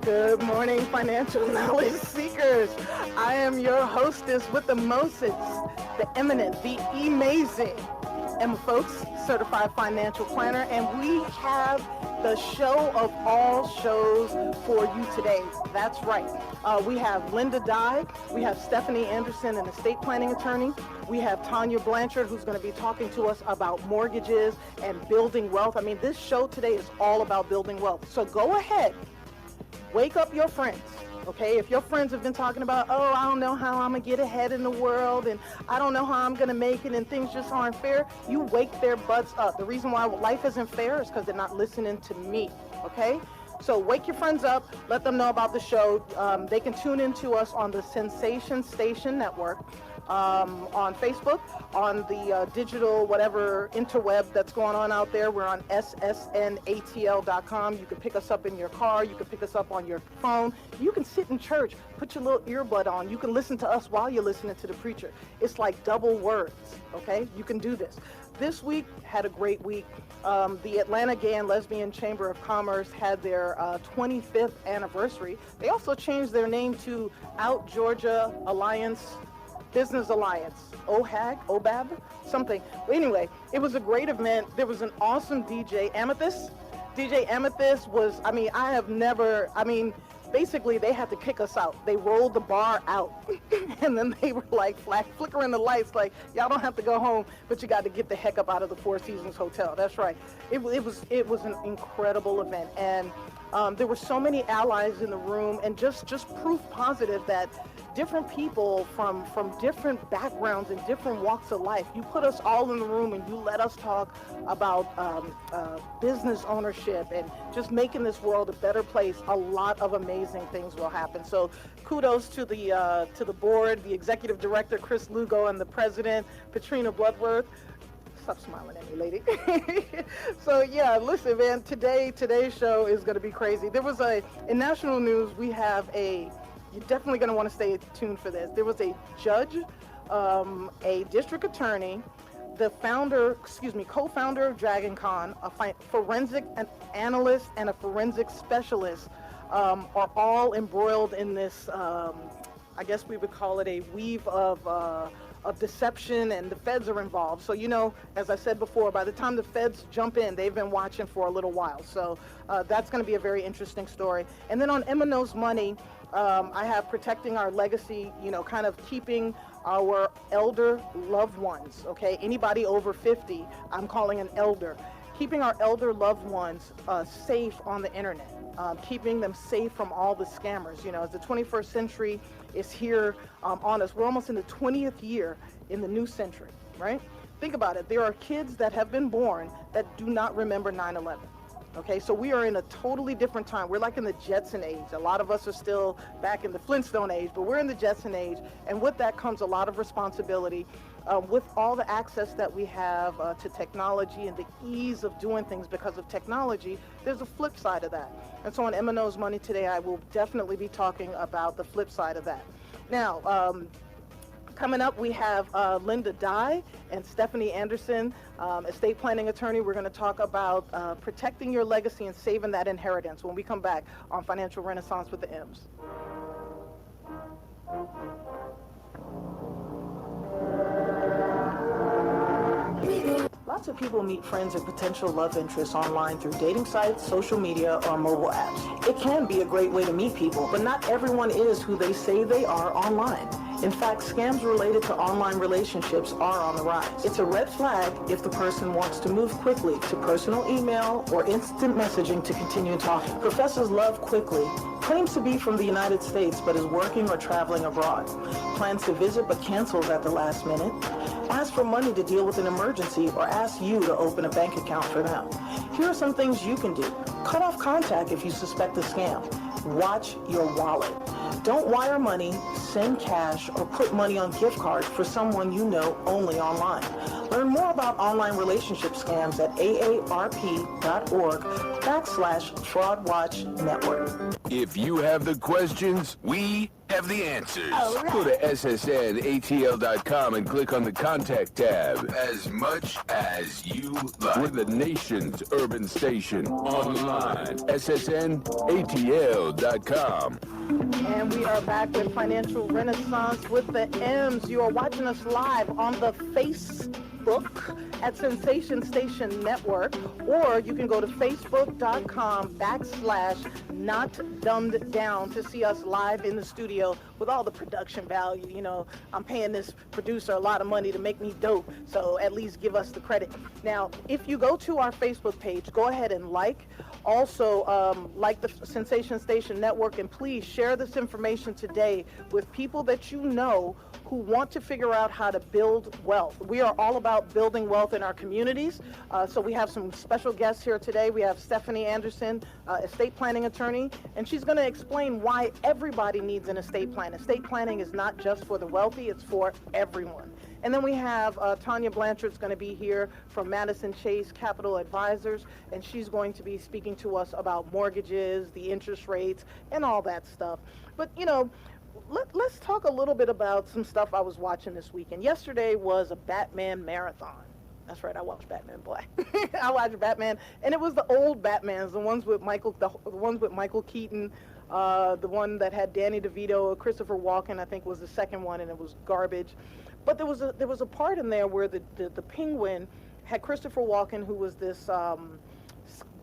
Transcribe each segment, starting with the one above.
Good morning, financial knowledge seekers. I am your hostess with the mostest, the eminent, the amazing Emma Folks, certified financial planner, and we have the show of all shows for you today. That's right. We have Linda Dye, we have Stephanie Anderson, an estate planning attorney. We have Tanya Blanchard, who's going to be talking to us about mortgages and building wealth. I mean, this show today is all about building wealth. So go ahead. Wake up your friends, okay? If your friends have been talking about, oh, I don't know how I'm going to get ahead in the world, and I don't know how I'm going to make it, and things just aren't fair, you wake their butts up. The reason why life isn't fair is because they're not listening to me, okay? So wake your friends up, let them know about the show. They can tune into us on the Sensation Station Network, on Facebook, on the digital whatever interweb that's going on out there. We're on ssnatl.com. You can pick us up in your car. You can pick us up on your phone. You can sit in church, put your little earbud on. You can listen to us while you're listening to the preacher. It's like double words, okay? You can do this. This week had a great week. The Atlanta Gay and Lesbian Chamber of Commerce had their 25th anniversary. They also changed their name to Out Georgia Alliance, Business Alliance, OBAB, something. But anyway, it was a great event. There was an awesome DJ, Amethyst. DJ Amethyst was, basically they had to kick us out. They rolled the bar out and then they were like flickering the lights like, y'all don't have to go home, but you got to get the heck up out of the Four Seasons Hotel. That's right. It was an incredible event. And there were so many allies in the room, and just proof positive that different people from different backgrounds and different walks of life, you put us all in the room and you let us talk about business ownership and just making this world a better place. A lot of amazing things will happen. So kudos to the board, the executive director, Chris Lugo, and the president, Patrina Bloodworth. Stop smiling at me, lady. So yeah, listen, man, today's show is going to be crazy. There was in national news, we have you're definitely going to want to stay tuned for this. There was a judge, a district attorney, the co-founder of Dragon Con, a forensic analyst, and a forensic specialist are all embroiled in this, I guess we would call it a weave of deception, and the feds are involved. So, as I said before, by the time the feds jump in, they've been watching for a little while. So that's going to be a very interesting story. And then on Emma Knows Money, I have protecting our legacy, kind of keeping our elder loved ones, okay? Anybody over 50, I'm calling an elder. Keeping our elder loved ones safe on the internet. Keeping them safe from all the scammers. As the 21st century is here on us, we're almost in the 20th year in the new century, right? Think about it. There are kids that have been born that do not remember 9/11. Okay, so we are in a totally different time. We're like in the Jetson age. A lot of us are still back in the Flintstone age, but we're in the Jetson age. And with that comes a lot of responsibility. With all the access that we have to technology and the ease of doing things because of technology, there's a flip side of that. And so on Emma Knows Money today, I will definitely be talking about the flip side of that. Now, coming up, we have Linda Dye and Stephanie Anderson, estate planning attorney. We're going to talk about protecting your legacy and saving that inheritance when we come back on Financial Renaissance with the M's. Lots of people meet friends and potential love interests online through dating sites, social media, or mobile apps. It can be a great way to meet people, but not everyone is who they say they are online. In fact, scams related to online relationships are on the rise. It's a red flag if the person wants to move quickly to personal email or instant messaging to continue talking. Professors Love Quickly claims to be from the United States but is working or traveling abroad. Plans to visit but cancels at the last minute. Ask for money to deal with an emergency or ask you to open a bank account for them. Here are some things you can do. Cut off contact if you suspect a scam. Watch your wallet. Don't wire money, send cash, or put money on gift cards for someone you know only online. Learn more about online relationship scams at aarp.org/FraudWatchNetwork. If you have the questions, we have the answers. Right. Go to ssnatl.com and click on the Contact tab. As much as you like. We're the nation's urban station. Online. ssnatl.com. And we are back with Financial Renaissance with the M's. You are watching us live on the Facebook at Sensation Station Network, or you can go to facebook.com/NotDumbedDown to see us live in the studio with all the production value. You know, I'm paying this producer a lot of money to make me dope, so at least give us the credit. Now, if you go to our Facebook page, go ahead and like. Also, like the Sensation Station Network, and please share this information today with people that you know who want to figure out how to build wealth. We are all about building wealth in our communities. So we have some special guests here today. We have Stephanie Anderson, estate planning attorney, and she's going to explain why everybody needs an estate plan. Estate planning is not just for the wealthy, it's for everyone. And then we have Tanya Blanchard is going to be here from Madison Chase Capital Advisors, and she's going to be speaking to us about mortgages, the interest rates, and all that stuff. But, you know, let's talk a little bit about some stuff I was watching this weekend. Yesterday was a Batman marathon. That's right, I watched Batman Black. I watched Batman, and it was the old Batmans, the ones with Michael Keaton, the one that had Danny DeVito, Christopher Walken, I think was the second one, and it was garbage. But there was a part in there where the Penguin had Christopher Walken, who was this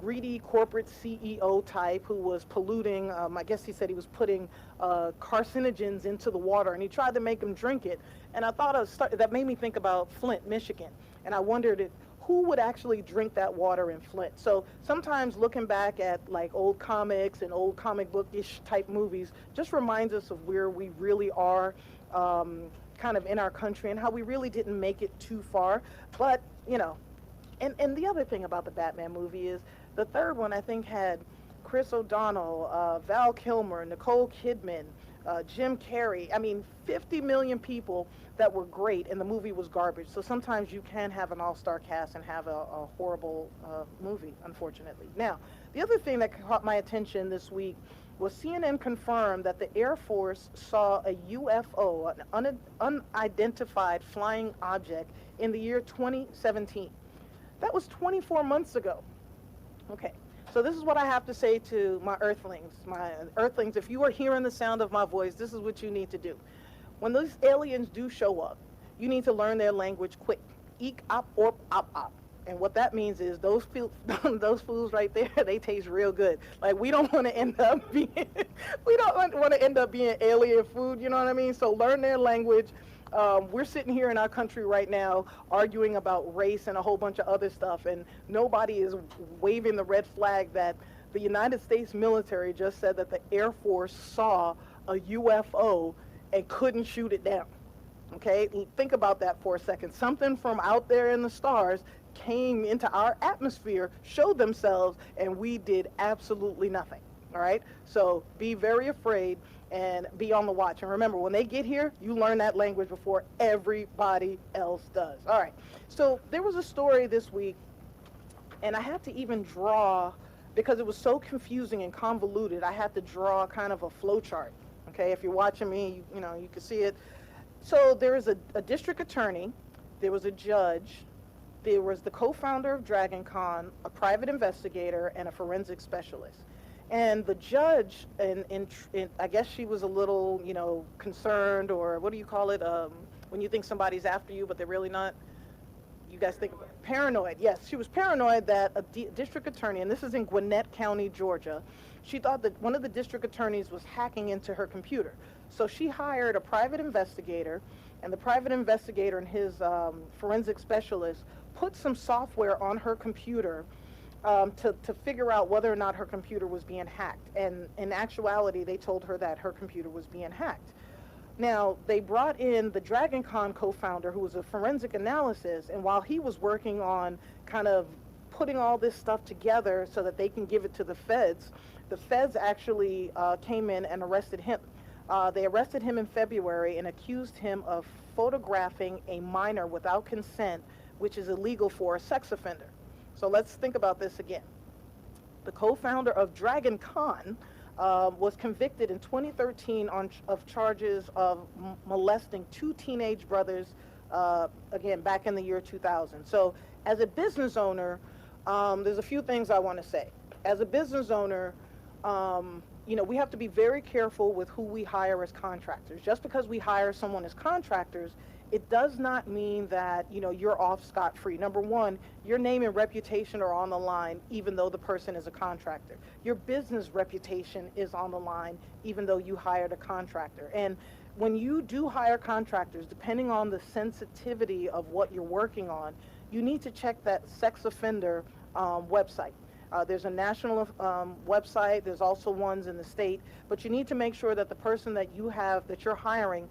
greedy corporate CEO type who was polluting. I guess he said he was putting carcinogens into the water, and he tried to make him drink it. And I thought that made me think about Flint, Michigan, and I wondered who would actually drink that water in Flint. So sometimes looking back at like old comics and old comic book-ish type movies just reminds us of where we really are. Kind of in our country and how we really didn't make it too far. But, you know, and the other thing about the Batman movie is the third one, I think, had Chris O'Donnell, Val Kilmer, Nicole Kidman, Jim Carrey. I mean, 50 million people that were great, and the movie was garbage. So sometimes you can have an all-star cast and have a horrible movie, unfortunately. Now, the other thing that caught my attention this week was CNN confirmed that the Air Force saw a UFO, an unidentified flying object, in the year 2017. That was 24 months ago. Okay, so this is what I have to say to my earthlings. My earthlings, if you are hearing the sound of my voice, this is what you need to do. When those aliens do show up, you need to learn their language quick. Eek, op, orp, op, op. And what that means is those fools right there, they taste real good. Like we don't want to end up being alien food. You know what I mean? So learn their language. We're sitting here in our country right now arguing about race and a whole bunch of other stuff, and nobody is waving the red flag that the United States military just said that the Air Force saw a UFO and couldn't shoot it down. Okay, think about that for a second. Something from out there in the stars came into our atmosphere, showed themselves, and we did absolutely nothing. All right, so be very afraid and be on the watch. And remember, when they get here, you learn that language before everybody else does. All right, so there was a story this week, and I had to even draw, because it was so confusing and convoluted, I had to draw kind of a flow chart. Okay, if you're watching me, you know, you can see it. So there is a district attorney, there was a judge, there was the co-founder of DragonCon, a private investigator, and a forensic specialist. And the judge, I guess she was a little, you know, concerned, or what do you call it, when you think somebody's after you, but they're really not? You guys think paranoid? Yes, she was paranoid that a district attorney, and this is in Gwinnett County, Georgia, she thought that one of the district attorneys was hacking into her computer. So she hired a private investigator, and the private investigator and his forensic specialist put some software on her computer to figure out whether or not her computer was being hacked. And in actuality, they told her that her computer was being hacked. Now, they brought in the DragonCon co-founder, who was a forensic analysis, and while he was working on kind of putting all this stuff together so that they can give it to the feds actually came in and arrested him. They arrested him in February and accused him of photographing a minor without consent which is illegal for a sex offender. So let's think about this again. The co-founder of Dragon Con was convicted in 2013 of charges of molesting 2 teenage brothers, again, back in the year 2000. So as a business owner, there's a few things I want to say. As a business owner, you know, we have to be very careful with who we hire as contractors. Just because we hire someone as contractors, it does not mean that, you know, you're off scot-free. Number one, your name and reputation are on the line, even though the person is a contractor. Your business reputation is on the line, even though you hired a contractor. And when you do hire contractors, depending on the sensitivity of what you're working on, you need to check that sex offender website. There's a national website. There's also ones in the state. But you need to make sure that the person that you have, that you're hiring,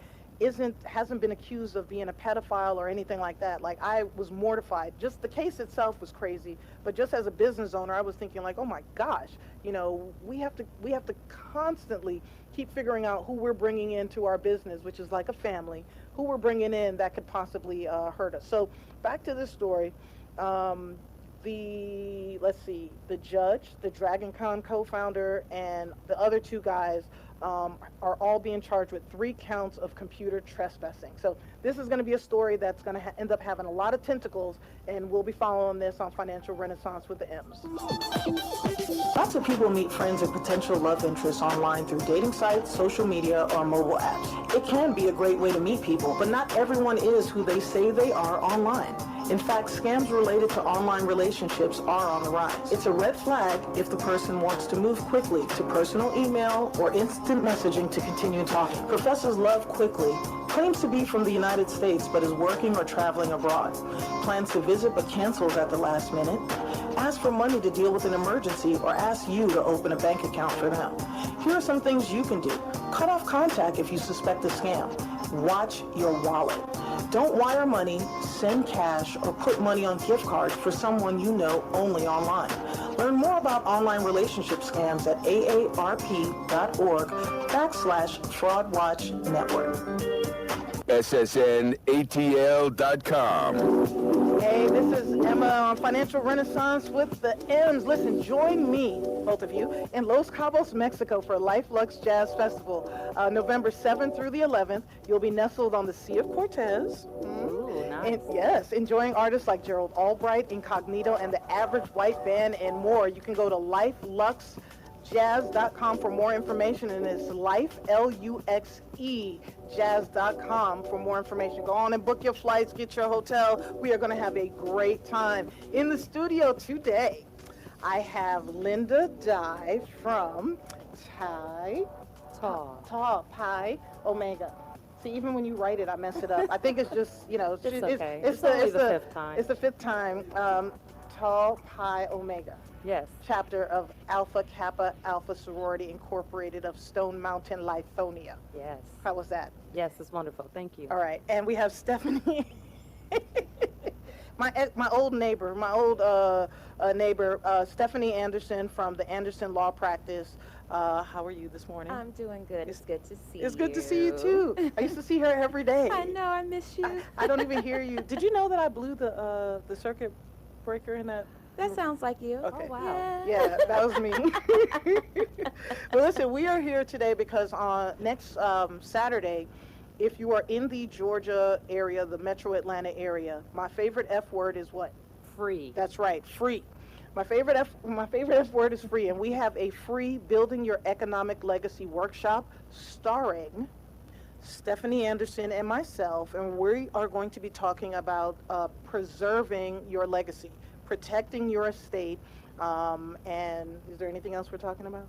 hasn't been accused of being a pedophile or anything like that. Like, I was mortified. Just the case itself was crazy, but just as a business owner, I was thinking like, oh my gosh, you know, we have to constantly keep figuring out who we're bringing into our business, which is like a family, who we're bringing in that could possibly hurt us. So back to this story. Let's see, the judge, the Dragon Con co-founder, and the other 2 guys are all being charged with 3 counts of computer trespassing. So this is going to be a story that's going to end up having a lot of tentacles, and we'll be following this on Financial Renaissance with the M's. Lots of people meet friends and potential love interests online through dating sites, social media, or mobile apps. It can be a great way to meet people, but not everyone is who they say they are online. In fact, scams related to online relationships are on the rise. It's a red flag if the person wants to move quickly to personal email or instant messaging to continue talking. Professors Love Quickly claims to be from the United States but is working or traveling abroad. Plans to visit but cancels at the last minute. Asks for money to deal with an emergency or asks you to open a bank account for them. Here are some things you can do. Cut off contact if you suspect a scam. Watch your wallet. Don't wire money, send cash, or put money on gift cards for someone you know only online. Learn more about online relationship scams at aarp.org/fraudwatchnetwork. SSNATL.com. Hey, this is Emma on Financial Renaissance with the M's. Listen, join me, both of you, in Los Cabos, Mexico for Life Lux Jazz Festival, November 7th through the 11th. You'll be nestled on the Sea of Cortez. Ooh, nice. And yes, enjoying artists like Gerald Albright, Incognito, and the Average White Band, and more. You can go to lifeluxjazz.com for more information, and it's life, L-U-X-E, jazz.com for more information. Go on and book your flights, get your hotel. We are going to have a great time. In the studio today, I have Linda Dye from Pi Omega. See, even when you write it, I mess it up. I think it's just, you know, It's okay. it's only the the 5th time. It's the 5th time. Tau Pi Omega. Yes. Chapter of Alpha Kappa Alpha Sorority Incorporated of Stone Mountain, Lithonia. Yes. How was that? Yes, it's wonderful. Thank you. All right, and we have Stephanie, my old neighbor, Stephanie Anderson from the Anderson Law Practice. How are you this morning? I'm doing good. It's good to see you. It's good to see you too. I used to see her every day. I know, I miss you. I don't even hear you. Did you know that I blew the circuit breaker in that? That sounds like you. Okay. Oh, wow. Yeah, that was me. Well, listen, we are here today because on next Saturday, if you are in the Georgia area, the Metro Atlanta area, my favorite F word is what? Free. That's right, free. My favorite F word is free, and we have a free Building Your Economic Legacy workshop starring Stephanie Anderson and myself, and we are going to be talking about preserving your legacy, protecting your estate, and is there anything else we're talking about?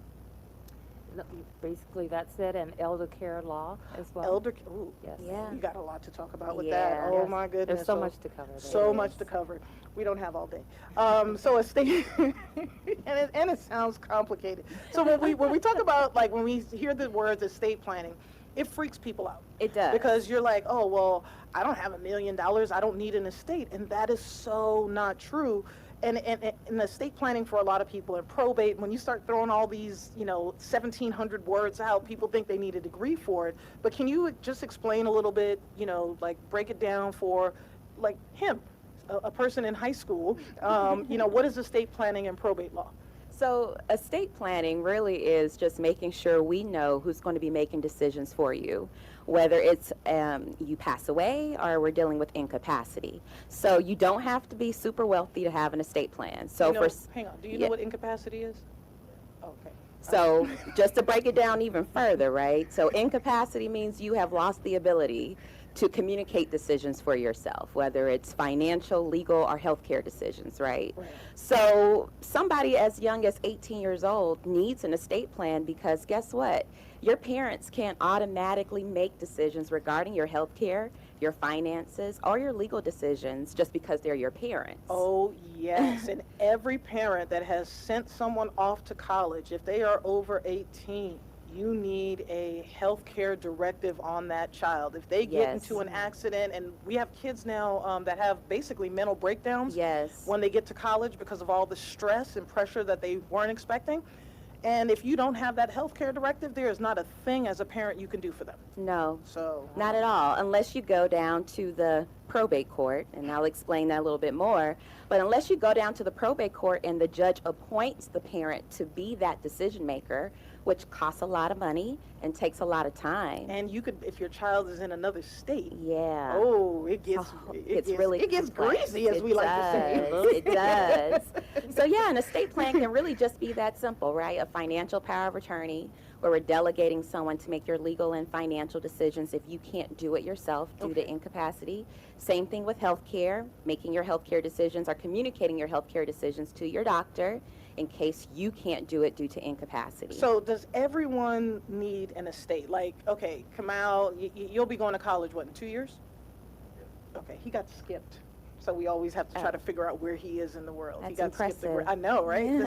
No, basically, that's it, and elder care law as well. Ooh, Yes. Yeah. you got a lot to talk about with Yeah. that. Oh Yes. my goodness. There's so much to cover there. So much to cover. We don't have all day. So estate, and it sounds complicated. So when we talk about, like, when we hear the words estate planning, it freaks people out. It does. Because you're like, oh, well, I don't have $1 million. I don't need an estate. And that is so not true. And estate planning for a lot of people, and probate, when you start throwing all these, 1,700 words out, people think they need a degree for it. But can you just explain a little bit, like break it down for, like, him, a person in high school, what is estate planning and probate law? So estate planning really is just making sure we know who's going to be making decisions for you, whether it's you pass away or we're dealing with incapacity. So you don't have to be super wealthy to have an estate plan. So hang on, do you know what incapacity is? Okay. So just to break it down even further, right? So incapacity means you have lost the ability to communicate decisions for yourself, whether it's financial, legal, or healthcare decisions, right? So somebody as young as 18 years old needs an estate plan because guess what? Your parents can't automatically make decisions regarding your healthcare, your finances, or your legal decisions just because they're your parents. Oh, yes. And every parent that has sent someone off to college, if they are over 18, you need a health care directive on that child. If they get into an accident, and we have kids now that have basically mental breakdowns when they get to college because of all the stress and pressure that they weren't expecting. And if you don't have that health care directive, there is not a thing as a parent you can do for them. No, so not at all, unless you go down to the probate court, and I'll explain that a little bit more. But unless you go down to the probate court and the judge appoints the parent to be that decision maker, which costs a lot of money and takes a lot of time. And you could, if your child is in another state. Yeah. Oh, it gets greasy, as we like to say. It does. So yeah, an estate plan can really just be that simple, right? A financial power of attorney, where we're delegating someone to make your legal and financial decisions if you can't do it yourself due to incapacity. Same thing with healthcare, making your healthcare decisions or communicating your healthcare decisions to your doctor in case you can't do it due to incapacity. So does everyone need an estate? Like, okay, Kamal, you'll be going to college, what, in 2 years? Okay, he got skipped. So we always have to try to figure out where he is in the world. That's he got impressive. skipped. I know, right?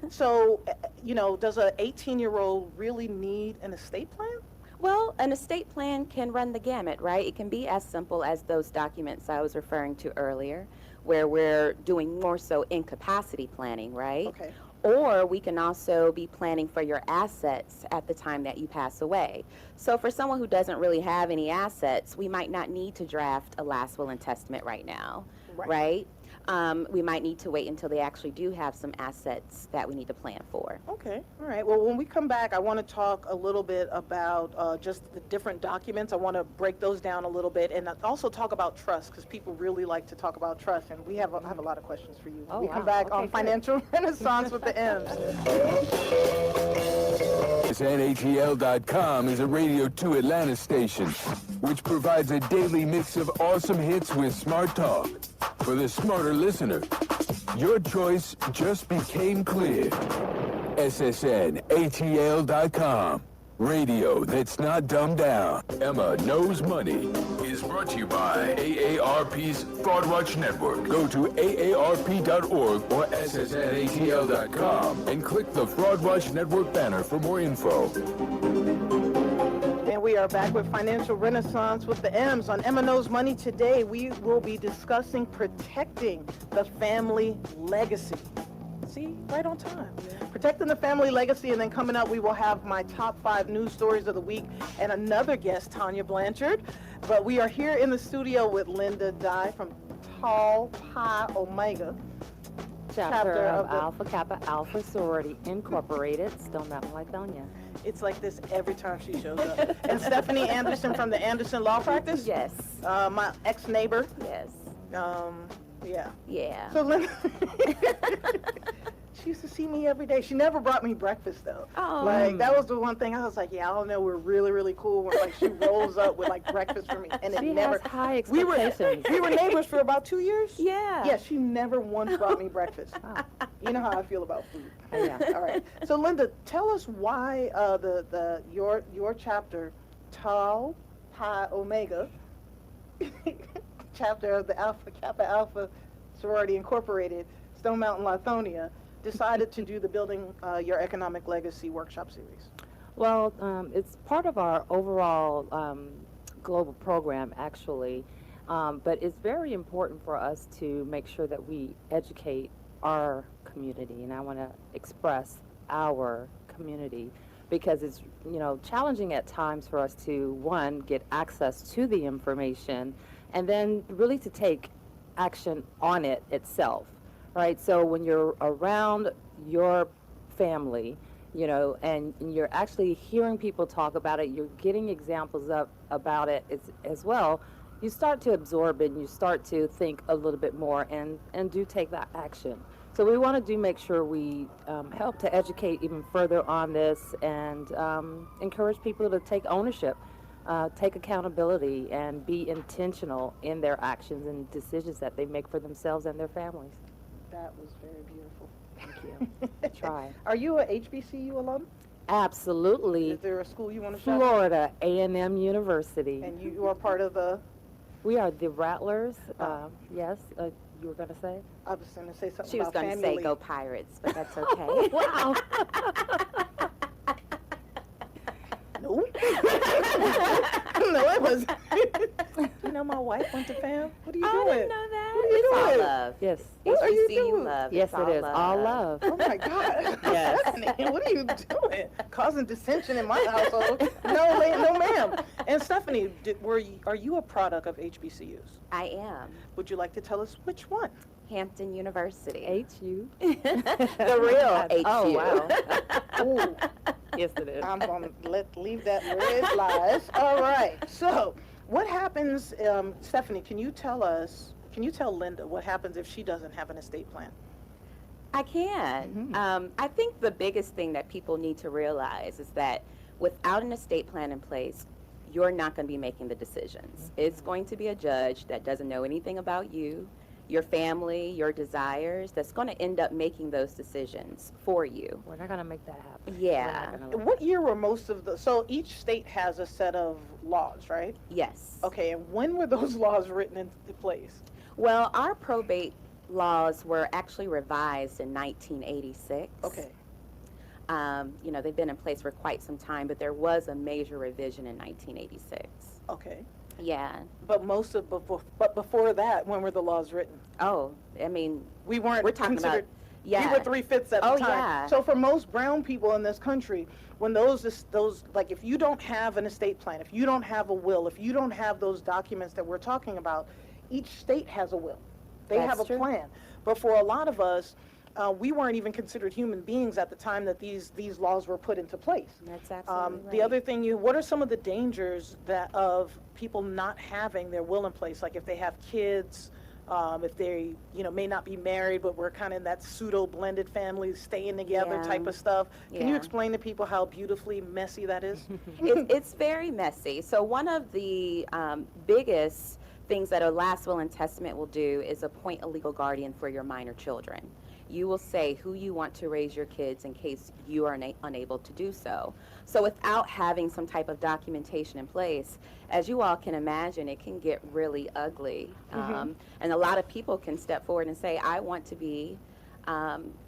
So, does a 18-year-old really need an estate plan? Well, an estate plan can run the gamut, right? It can be as simple as those documents I was referring to earlier, where we're doing more so incapacity planning, right? Okay. Or we can also be planning for your assets at the time that you pass away. So for someone who doesn't really have any assets, we might not need to draft a last will and testament right now, right? We might need to wait until they actually do have some assets that we need to plan for. Okay, all right. Well, when we come back, I want to talk a little bit about just the different documents. I want to break those down a little bit and also talk about trust, because people really like to talk about trust, and we have a lot of questions for you. We come back on Financial Renaissance with the M's. NATL.com is a Radio 2 Atlanta station, which provides a daily mix of awesome hits with smart talk. For the smarter listener, your choice just became clear. SSNATL.com. Radio that's not dumbed down. Emma Knows Money is brought to you by AARP's Fraud Watch Network. Go to AARP.org or SSNATL.com and click the Fraud Watch Network banner for more info. And we are back with Financial Renaissance with the M's. On Emma Knows Money today, we will be discussing protecting the family legacy. See, right on time. Protecting the family legacy, and then coming up, we will have my top 5 news stories of the week and another guest, Tanya Blanchard. But we are here in the studio with Linda Dye from Tau Pi Omega. Chapter of Alpha Kappa Alpha Sorority Incorporated, Stone Mountain, Lithonia. It's like this every time she shows up. And Stephanie Anderson from the Anderson Law Practice. Yes. My ex-neighbor. Yes. Yeah. Yeah. So Linda, she used to see me every day. She never brought me breakfast though. Oh. Like that was the one thing I was like, yeah, I don't know, we're really, really cool. When like she rolls up with like breakfast for me, and She it never. has high expectations. We were neighbors for about 2 years. Yeah. Yeah, she never once brought me breakfast. Wow. You know how I feel about food. Yeah. All right. So Linda, tell us why your chapter, Tau Pi Omega, chapter of the Alpha Kappa Alpha Sorority Incorporated, Stone Mountain, Lithonia, decided to do the Building Your Economic Legacy workshop series. Well, it's part of our overall global program, actually, but it's very important for us to make sure that we educate our community, and I want to express our community because it's, challenging at times for us to, one, get access to the information, and then really to take action on it itself, right? So when you're around your family, you know, and you're actually hearing people talk about it, you're getting examples about it as well, you start to absorb it and you start to think a little bit more and do take that action. So we want to make sure we help to educate even further on this and encourage people to take ownership, take accountability, and be intentional in their actions and decisions that they make for themselves and their families. That was very beautiful. Thank you. Try. Are you a HBCU alum? Absolutely. Is there a school you want to shout out? Florida A&M University. And you are part of the... We are the Rattlers. Yes, you were going to say? I was going to say something She was about going to family say leave. go Pirates, but that's okay. Wow. No. No, it was... You know, my wife went to FAM. What are you I doing? didn't know that. What are you It's all doing? love. Yes. What are you HBCU doing? love. Yes, It's it is. All love. Oh my God. Yes. Stephanie, what are you doing? Causing dissension in my household? No, no, ma'am. And Stephanie, are you a product of HBCUs? I am. Would you like to tell us which one? Hampton University. HU. The real HU. Oh, wow. Ooh, Yes, it is. I'm going to leave that where it lies. All right. So what happens, Stephanie, can you tell Linda what happens if she doesn't have an estate plan? I can. I think the biggest thing that people need to realize is that without an estate plan in place, you're not going to be making the decisions. It's going to be a judge that doesn't know anything about you, your family, your desires, that's going to end up making those decisions for you. We're not going to make that happen. Yeah. We're not gonna What year were most of so each state has a set of laws, right? Yes. Okay, and when were those laws written into place? Well, our probate laws were actually revised in 1986. Okay. You know, they've been in place for quite some time, but there was a major revision in 1986. Okay. Yeah. But before that, when were the laws written? Oh, I mean, We weren't we're talking about, considered, yeah. we were 3/5 at the Oh, time. yeah. So for most brown people in this country, when those, like if you don't have an estate plan, if you don't have a will, if you don't have those documents that we're talking about, each state has a will. They That's have a true. plan. But for a lot of us, we weren't even considered human beings at the time that these laws were put into place. That's absolutely right. The other thing, what are some of the dangers of people not having their will in place? Like if they have kids, if they, may not be married, but we're kind of in that pseudo blended family, staying together Yeah. type of stuff. Can you Yeah. explain to people how beautifully messy that is? It's very messy. So one of the biggest things that a last will and testament will do is appoint a legal guardian for your minor children. You will say who you want to raise your kids in case you are unable to do so. So without having some type of documentation in place, as you all can imagine, it can get really ugly. And a lot of people can step forward and say, I want to be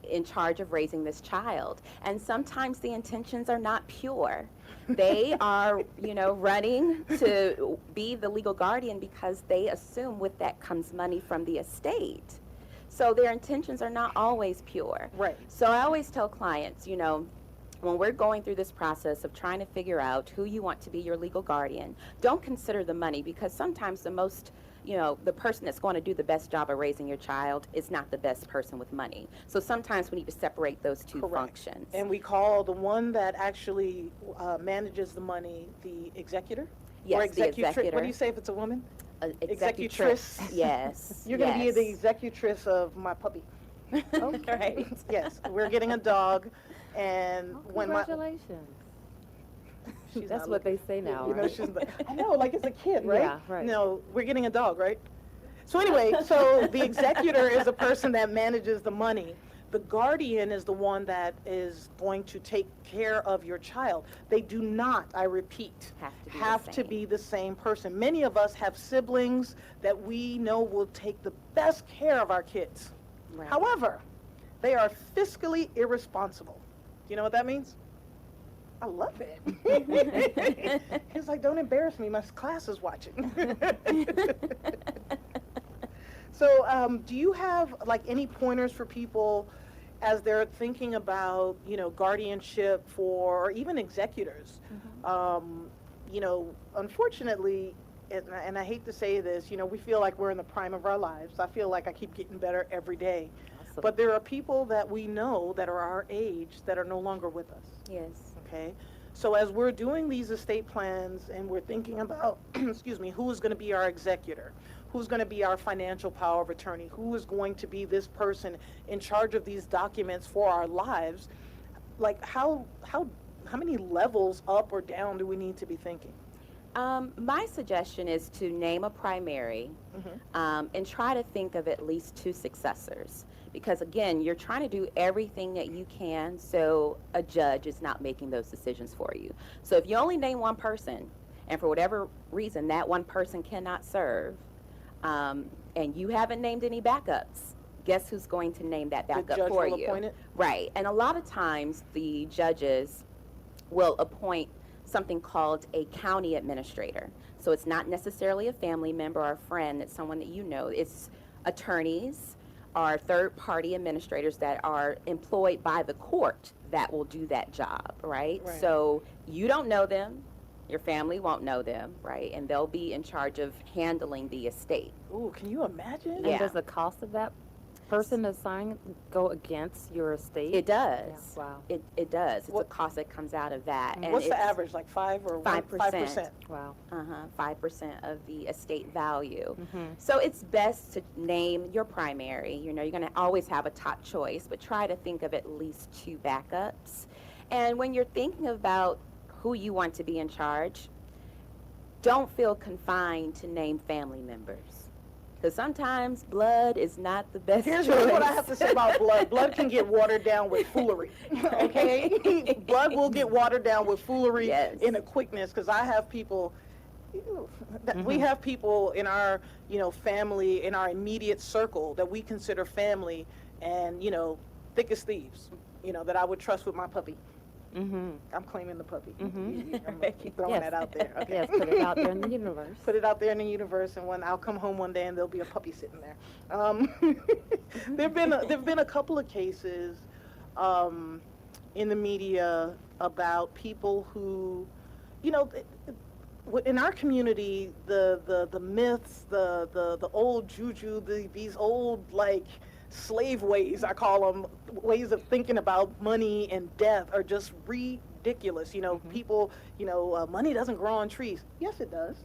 in charge of raising this child. And sometimes the intentions are not pure. They are, running to be the legal guardian because they assume with that comes money from the estate. So their intentions are not always pure. Right. So I always tell clients, when we're going through this process of trying to figure out who you want to be your legal guardian, don't consider the money, because sometimes the person that's going to do the best job of raising your child is not the best person with money. So sometimes we need to separate those two functions. And we call the one that actually manages the money the executor? Yes, or the executor. What do you say if it's a woman? Executress. Yes. You're going to be yes. the executress of my puppy. Okay. Yes, we're getting a dog, and when my Congratulations. she's That's not what looking- they say now, you know, right? I know, like it's a kid, right? Yeah, right. No, we're getting a dog, right? So anyway, so the executor is the person that manages the money. The guardian is the one that is going to take care of your child. They do not, I repeat, Have to be the the same person. Many of us have siblings that we know will take the best care of our kids. Right. However, they are fiscally irresponsible. Do you know what that means? I love it. He's like, don't embarrass me. My class is watching. So do you have like any pointers for people as they're thinking about, guardianship for, or even executors? Unfortunately, and I hate to say this, we feel like we're in the prime of our lives. I feel like I keep getting better every day. Awesome. But there are people that we know that are our age that are no longer with us. Yes. Okay? So as we're doing these estate plans and we're thinking about, excuse me, who is going to be our executor? Who's going to be our financial power of attorney? Who is going to be this person in charge of these documents for our lives? Like, how many levels up or down do we need to be thinking? My suggestion is to name a primary and try to think of at least 2 successors. Because again, you're trying to do everything that you can so a judge is not making those decisions for you. So if you only name one person, and for whatever reason that one person cannot serve, and you haven't named any backups, guess who's going to name that backup The judge for will you? appoint it? Right. And a lot of times the judges will appoint something called a county administrator. So it's not necessarily a family member or a friend, it's someone that you know. It's attorneys or third-party administrators that are employed by the court that will do that job, right? Right. So you don't know them, your family won't know them, right? And they'll be in charge of handling the estate. Ooh, can you imagine? And Yeah. does the cost of that person assigned go against your estate? It does. Yeah, wow. It does. It's What- a cost that comes out of that. And What's the it's average, like 5 or 5%. 5%? Wow. 5% of the estate value. Mm-hmm. So it's best to name your primary. You're going to always have a top choice, but try to think of at least 2 backups. And when you're thinking about who you want to be in charge, don't feel confined to name family members. Because sometimes blood is not the best Here's choice. what I have to say about blood. Blood can get watered down with foolery, okay? Blood will get watered down with foolery Yes. in a quickness, because I have people, we have people in our, family, in our immediate circle that we consider family and, thick as thieves, that I would trust with my puppy. Mm-hmm. I'm claiming the puppy. Mhm. I'm going to keep throwing Yes. that out there. Okay? Yes, put it out there in the universe. Put it out there in the universe, and when I'll come home one day and there'll be a puppy sitting there. There've been a couple of cases in the media about people who, in our community, the myths, the old juju, these old slave ways, I call them, ways of thinking about money and death are just ridiculous. People, money doesn't grow on trees. Yes, it does.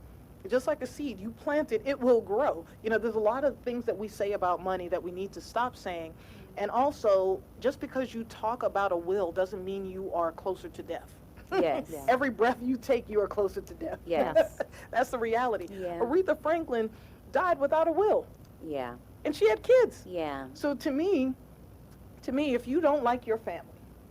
Just like a seed, you plant it, it will grow. There's a lot of things that we say about money that we need to stop saying. And also, just because you talk about a will doesn't mean you are closer to death. Yes. Yeah. Every breath you take, you are closer to death. Yes. That's the reality. Yeah. Aretha Franklin died without a will, Yeah. and she had kids. Yeah. So to me, if you don't like your family,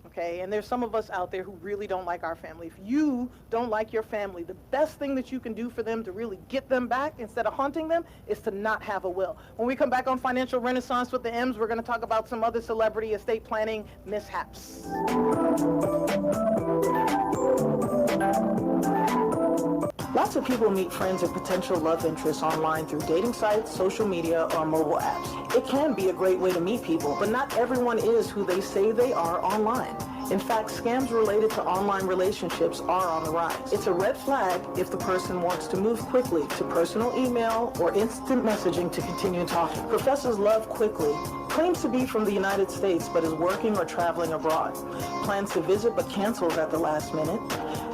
okay, and there's some of us out there who really don't like our family. If you don't like your family, the best thing that you can do for them to really get them back instead of haunting them is to not have a will. When we come back on Financial Renaissance with the M's, we're going to talk about some other celebrity estate planning mishaps. Lots of people meet friends or potential love interests online through dating sites, social media, or mobile apps. It can be a great way to meet people, but not everyone is who they say they are online. In fact, scams related to online relationships are on the rise. It's a red flag if the person wants to move quickly to personal email or instant messaging to continue talking. Professors Love Quickly claims to be from the United States but is working or traveling abroad. Plans to visit but cancels at the last minute.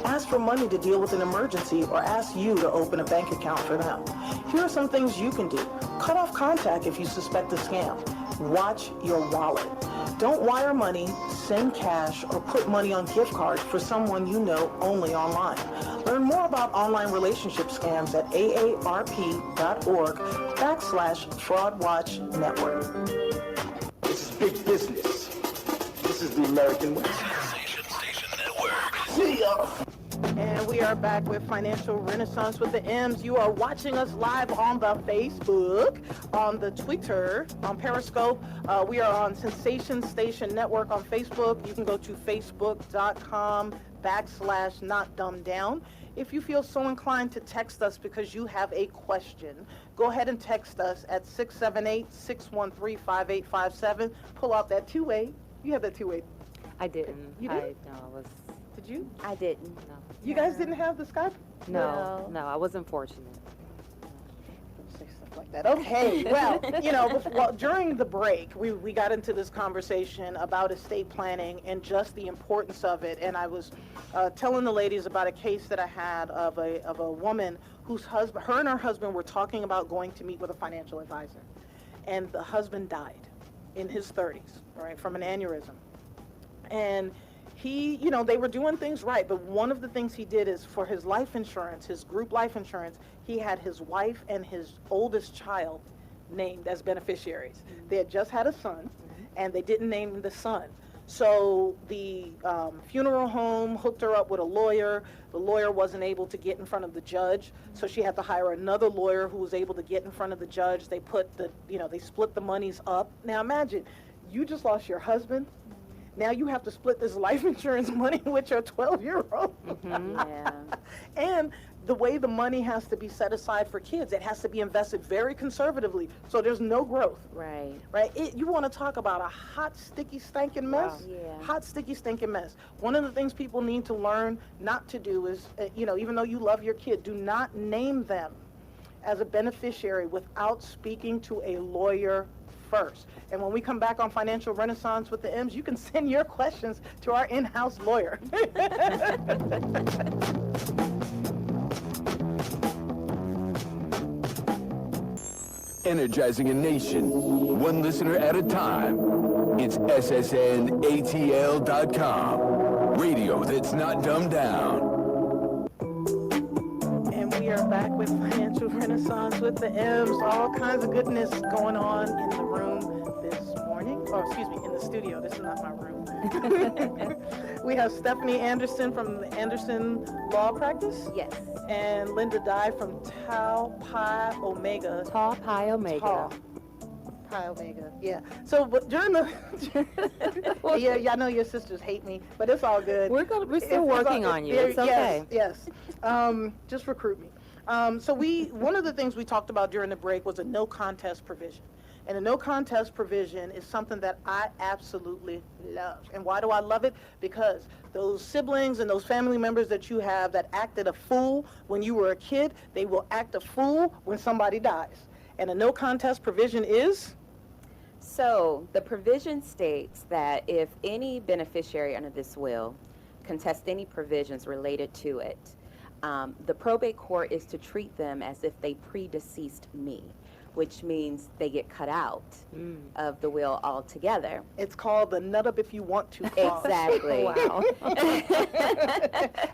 Ask for money to deal with an emergency or ask you to open a bank account for them. Here are some things you can do. Cut off contact if you suspect a scam. Watch your wallet. Don't wire money, send cash, or put money on gift cards for someone you know only online. Learn more about online relationship scams at aarp.org/FraudWatchNetwork. This is big business. This is the American way. Station Network. See ya. And we are back with Financial Renaissance with the M's. You are watching us live on the Facebook, on the Twitter, on Periscope. We are on Sensation Station Network on Facebook. You can go to facebook.com/NotDumbDown. If you feel so inclined to text us because you have a question, go ahead and text us at 678-613-5857. Pull out that two-way. You have that two-way. I didn't. You I did? was Did you? I didn't. no. You guys didn't have the Skype? No, I wasn't fortunate. like that. Okay, well, during the break, we got into this conversation about estate planning and just the importance of it. And I was telling the ladies about a case that I had of a woman whose husband, her and her husband were talking about going to meet with a financial advisor. And the husband died in his 30s, right, from an aneurysm. And he, they were doing things right, but one of the things he did is for his life insurance, his group life insurance, he had his wife and his oldest child named as beneficiaries. They had just had a son, and they didn't name the son. So the funeral home hooked her up with a lawyer. The lawyer wasn't able to get in front of the judge, so she had to hire another lawyer who was able to get in front of the judge. They they split the monies up. Now imagine, you just lost your husband. Now you have to split this life insurance money with your 12-year-old. Yeah. And the way the money has to be set aside for kids, it has to be invested very conservatively, so there's no growth. Right. Right? You want to talk about a hot, sticky, stinking mess? Wow. Yeah. Hot, sticky, stinking mess. One of the things people need to learn not to do is, even though you love your kid, do not name them as a beneficiary without speaking to a lawyer first. And when we come back on Financial Renaissance with the M's, you can send your questions to our in-house lawyer. Energizing a nation, one listener at a time. It's SSNATL.com. Radio that's not dumbed down. And we are back with Financial Renaissance with the M's. All kinds of goodness going on in the room this morning. Oh, excuse me, in the studio. This is not my room. We have Stephanie Anderson from the Anderson Law Practice. Yes. And Linda Dye from Tau Pi Omega. Tau Pi Omega. Tau Pi Omega, yeah. So, but during the, yeah, I know your sisters hate me, but it's all good. We're still working on you. It's okay. Yes. Just recruit me. So one of the things we talked about during the break was a no contest provision. And a no contest provision is something that I absolutely love. And why do I love it? Because those siblings and those family members that you have that acted a fool when you were a kid, they will act a fool when somebody dies. And a no contest provision is? So the provision states that if any beneficiary under this will contests any provisions related to it, the probate court is to treat them as if they predeceased me, which means they get cut out of the will altogether. It's called the nut up if you want to clause. Exactly. Wow.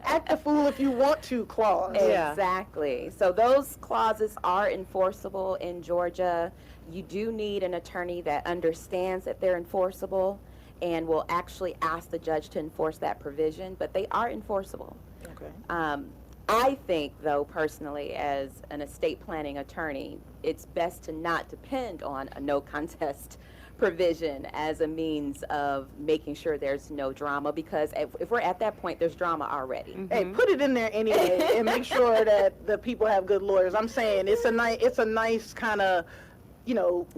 Act a fool if you want to clause. Yeah. Exactly. So those clauses are enforceable in Georgia. You do need an attorney that understands that they're enforceable and will actually ask the judge to enforce that provision, but they are enforceable. Okay. I think, though, personally, as an estate planning attorney, it's best to not depend on a no contest provision as a means of making sure there's no drama, because if we're at that point, there's drama already. Hey, put it in there anyway and make sure that the people have good lawyers. I'm saying it's a nice kind of,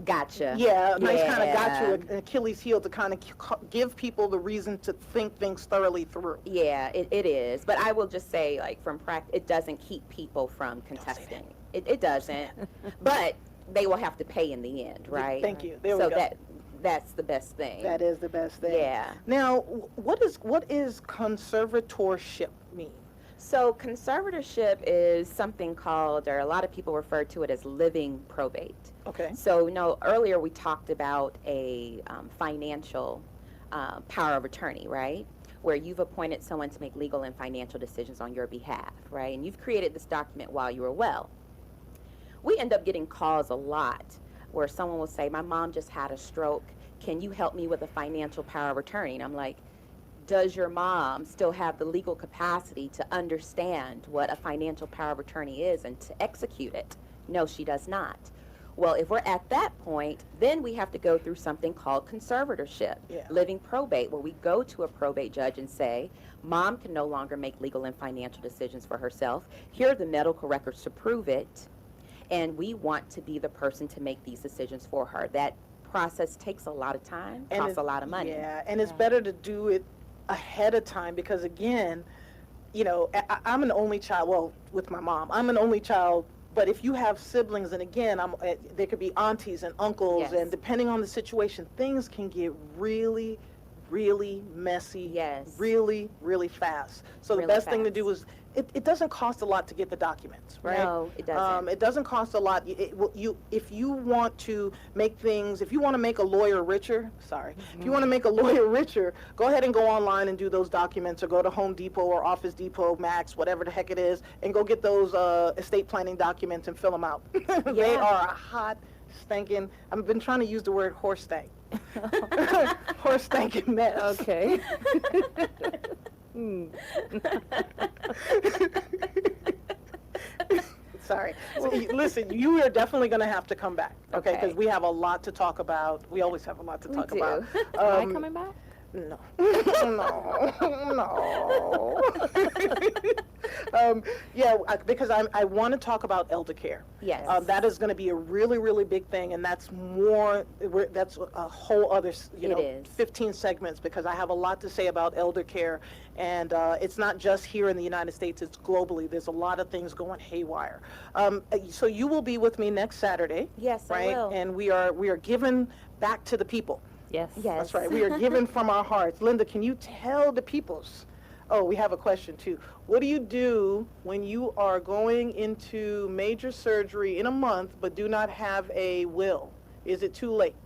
Gotcha. yeah, nice kind of Yeah. got you an Achilles heel to kind of give people the reason to think things thoroughly through. Yeah, it is. But I will just say, like, from practice, it doesn't keep people from contesting. It doesn't. But they will have to pay in the end, right? Thank you. There so we go. that's the best thing. That is the best thing. Yeah. Now, what is conservatorship mean? So conservatorship is something called, or a lot of people refer to it as living probate. Okay. So, earlier we talked about a financial power of attorney, right? Where you've appointed someone to make legal and financial decisions on your behalf, right? And you've created this document while you were well. We end up getting calls a lot where someone will say, my mom just had a stroke. Can you help me with a financial power of attorney? And I'm like, does your mom still have the legal capacity to understand what a financial power of attorney is and to execute it? No, she does not. Well, if we're at that point, then we have to go through something called conservatorship, living probate, where we go to a probate judge and say, Mom can no longer make legal and financial decisions for herself. Here are the medical records to prove it, and we want to be the person to make these decisions for her. That process takes a lot of time, costs a lot of money. Yeah, and it's better to do it ahead of time because, again, I'm an only child, well, with my mom. I'm an only child But if you have siblings, and again, there could be aunties and uncles, Yes. and depending on the situation, things can get really, really messy, Yes. really, really fast. So the Really best thing to fast. do is, it doesn't cost a lot to get the documents, right? No, it doesn't. It doesn't cost a lot. If you want to make things, if you want to make a lawyer richer, if you want to make a lawyer richer, go ahead and go online and do those documents, or go to Home Depot or Office Depot, Max, whatever the heck it is, and go get those estate planning documents and fill them out. They Yeah. are a hot, stinking, I've been trying to use the word horse stank. Horse stinking mess. Okay. Sorry. Listen, you are definitely going to have to come back, okay? Okay. Because we have a lot to talk about. We always have a lot to talk do. about. Am I coming back? No. No. Yeah, because I want to talk about elder care. Yes. That is going to be a really, really big thing, and that's that's a whole other, It is. 15 segments, because I have a lot to say about elder care, and it's not just here in the United States, it's globally. There's a lot of things going haywire. So you will be with me next Saturday. Yes, I right? will. And we are giving back to the people. Yes. Yes. That's right. We are giving from our hearts. Linda, can you tell the peoples? Oh, we have a question too. What do you do when you are going into major surgery in a month but do not have a will? Is it too late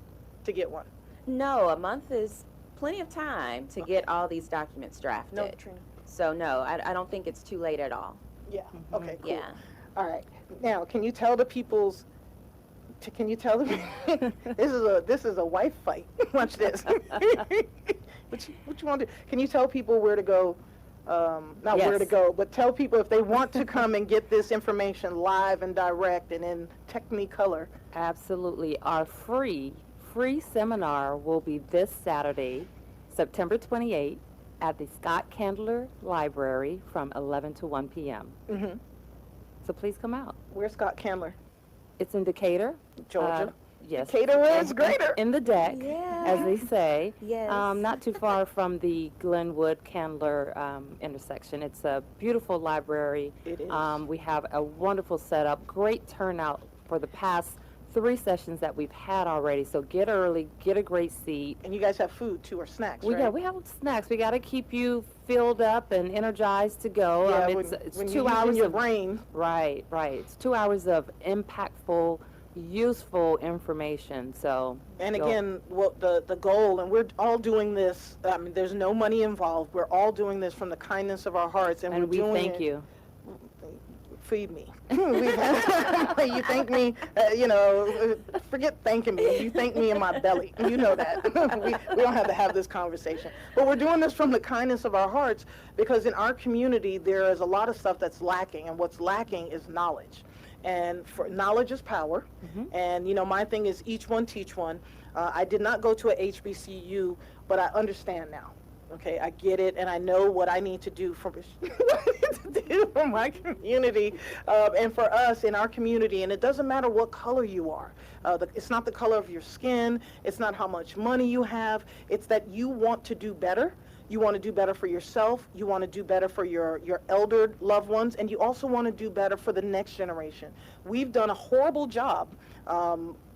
to get one? No, a month is plenty of time to get all these documents drafted. No, Trina. So no, I don't think it's too late at all. Yeah. Okay. Cool. Yeah. All right. Now, can you tell the peoples? Can you tell them? this is a wife fight. Watch this. What you want to do? Can you tell people where to go? Not where to Yes. go, but tell people if they want to come and get this information live and direct and in Technicolor. Absolutely. Our free seminar will be this Saturday, September 28th, at the Scott Candler Library from 11 to 1 p.m. Mm-hmm. So please come out. Where's Scott Candler? It's in Decatur. Georgia. Yes. Decatur is greater. In the deck, Yeah. as they say. Yes. Not too far from the Glenwood-Candler intersection. It's a beautiful library. It is. We have a wonderful setup, great turnout for the past 3 sessions that we've had already. So get early, get a great seat. And you guys have food too, or snacks, right? Yeah, we have snacks. We got to keep you filled up and energized to go. Yeah, it's when 2 you're hours using your of brain. Right. It's 2 hours of impactful, useful information. So. And go- again, what the goal, and we're all doing this. There's no money involved. We're all doing this from the kindness of our hearts, and and we're we doing thank it. you. Feed me. You thank me. Forget thanking me. You thank me in my belly. You know that. we don't have to have this conversation. But we're doing this from the kindness of our hearts, because in our community there is a lot of stuff that's lacking, and what's lacking is knowledge. And knowledge is power. And my thing is each one teach one. I did not go to a HBCU, but I understand now. Okay, I get it, and I know what I need to do for my community, and for us in our community. And it doesn't matter what color you are. It's not the color of your skin. It's not how much money you have. It's that you want to do better. You want to do better for yourself. You want to do better for your elder loved ones, and you also want to do better for the next generation. We've done a horrible job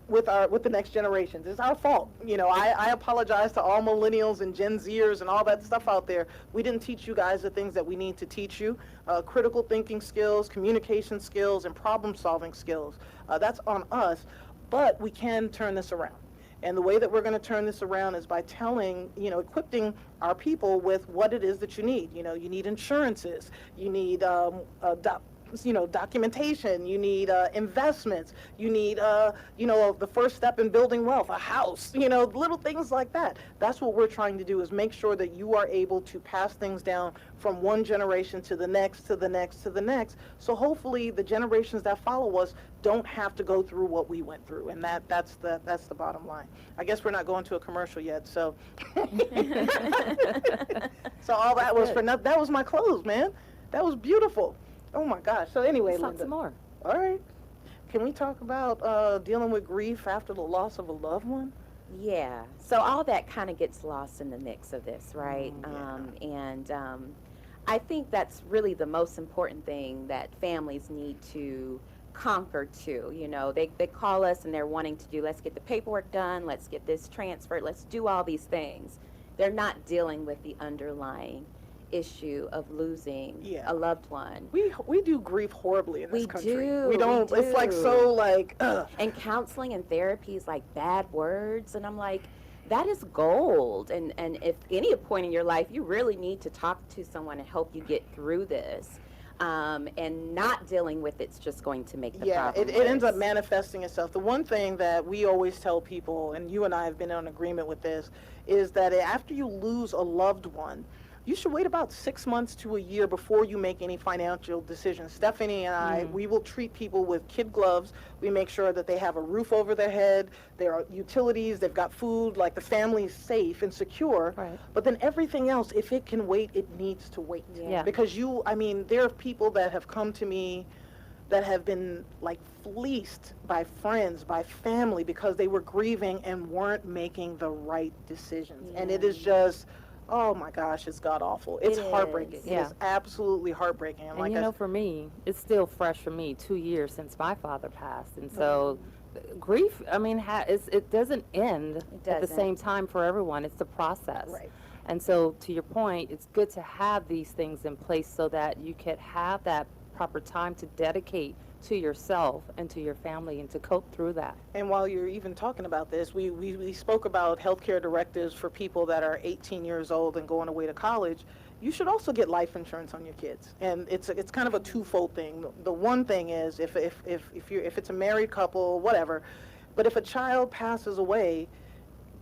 with the next generations. It's our fault. I apologize to all millennials and Gen Zers and all that stuff out there. We didn't teach you guys the things that we need to teach you. Critical thinking skills, communication skills, and problem solving skills. That's on us, but we can turn this around. And the way that we're going to turn this around is by equipping our people with what it is that you need. You need insurances, you need documentation, you need investments, you need the first step in building wealth, a house, little things like that. That's what we're trying to do, is make sure that you are able to pass things down from one generation to the next, to the next, to the next. So hopefully the generations that follow us don't have to go through what we went through, and that's the bottom line. I guess we're not going to a commercial yet, so so all that was for nothing. That was my clothes, man. That was beautiful. Oh my gosh. So anyway, Let's talk Linda. some more. All right. Can we talk about dealing with grief after the loss of a loved one? Yeah. So all that kind of gets lost in the mix of this, right? I think that's really the most important thing that families need to conquer too. You know, they call us and they're wanting to do, let's get the paperwork done, let's get this transferred, let's do all these things. They're not dealing with the underlying issue of losing a loved one. We do grieve horribly in this country. We don't. do. It's like so like. And counseling and therapy is like bad words, and I'm like, that is gold. And if any point in your life you really need to talk to someone to help you get through this, and not dealing with it's just going to make the problem it ends up manifesting itself. The one thing that we always tell people, and you and I have been in agreement with this, is that after you lose a loved one, you should wait about 6 months to a year before you make any financial decisions. Stephanie and I, we will treat people with kid gloves. We make sure that they have a roof over their head, there are utilities, they've got food, like the family's safe and secure. Right. But then everything else, if it can wait, it needs to wait. Yeah. Because there are people that have come to me that have been like fleeced by friends, by family, because they were grieving and weren't making the right decisions. And it is just, oh my gosh, it's god awful. It's heartbreaking. It is absolutely heartbreaking. And you know, for me, it's still fresh for me, 2 years since my father passed. And so grief, I mean, it doesn't end at the same time for everyone. It's a process. Right. And so to your point, it's good to have these things in place so that you can have that proper time to dedicate to yourself and to your family and to cope through that. And while you're even talking about this, we spoke about healthcare directives for people that are 18 years old and going away to college. You should also get life insurance on your kids, and it's kind of a twofold thing. The one thing is if it's a married couple, whatever, but if a child passes away,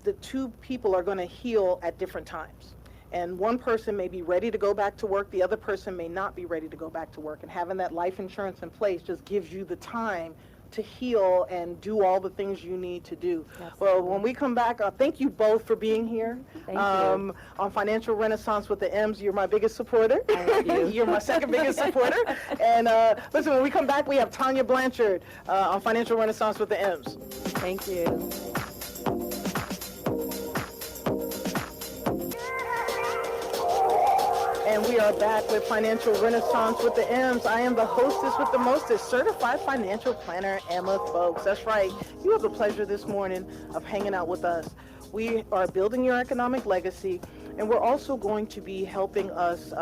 the two people are going to heal at different times. And one person may be ready to go back to work, the other person may not be ready to go back to work. And having that life insurance in place just gives you the time to heal and do all the things you need to do. Well, when we come back, thank you both for being here. Thank you. On Financial Renaissance with the M's, you're my biggest supporter. I love you. You're my second biggest supporter. And listen, when we come back, we have Tanya Blanchard on Financial Renaissance with the M's. Thank you. And we are back with Financial Renaissance with the M's. I am the hostess with the mostest, certified financial planner, Emma, folks. That's right. You have the pleasure this morning of hanging out with us. We are building your economic legacy, and we're also going to be helping us,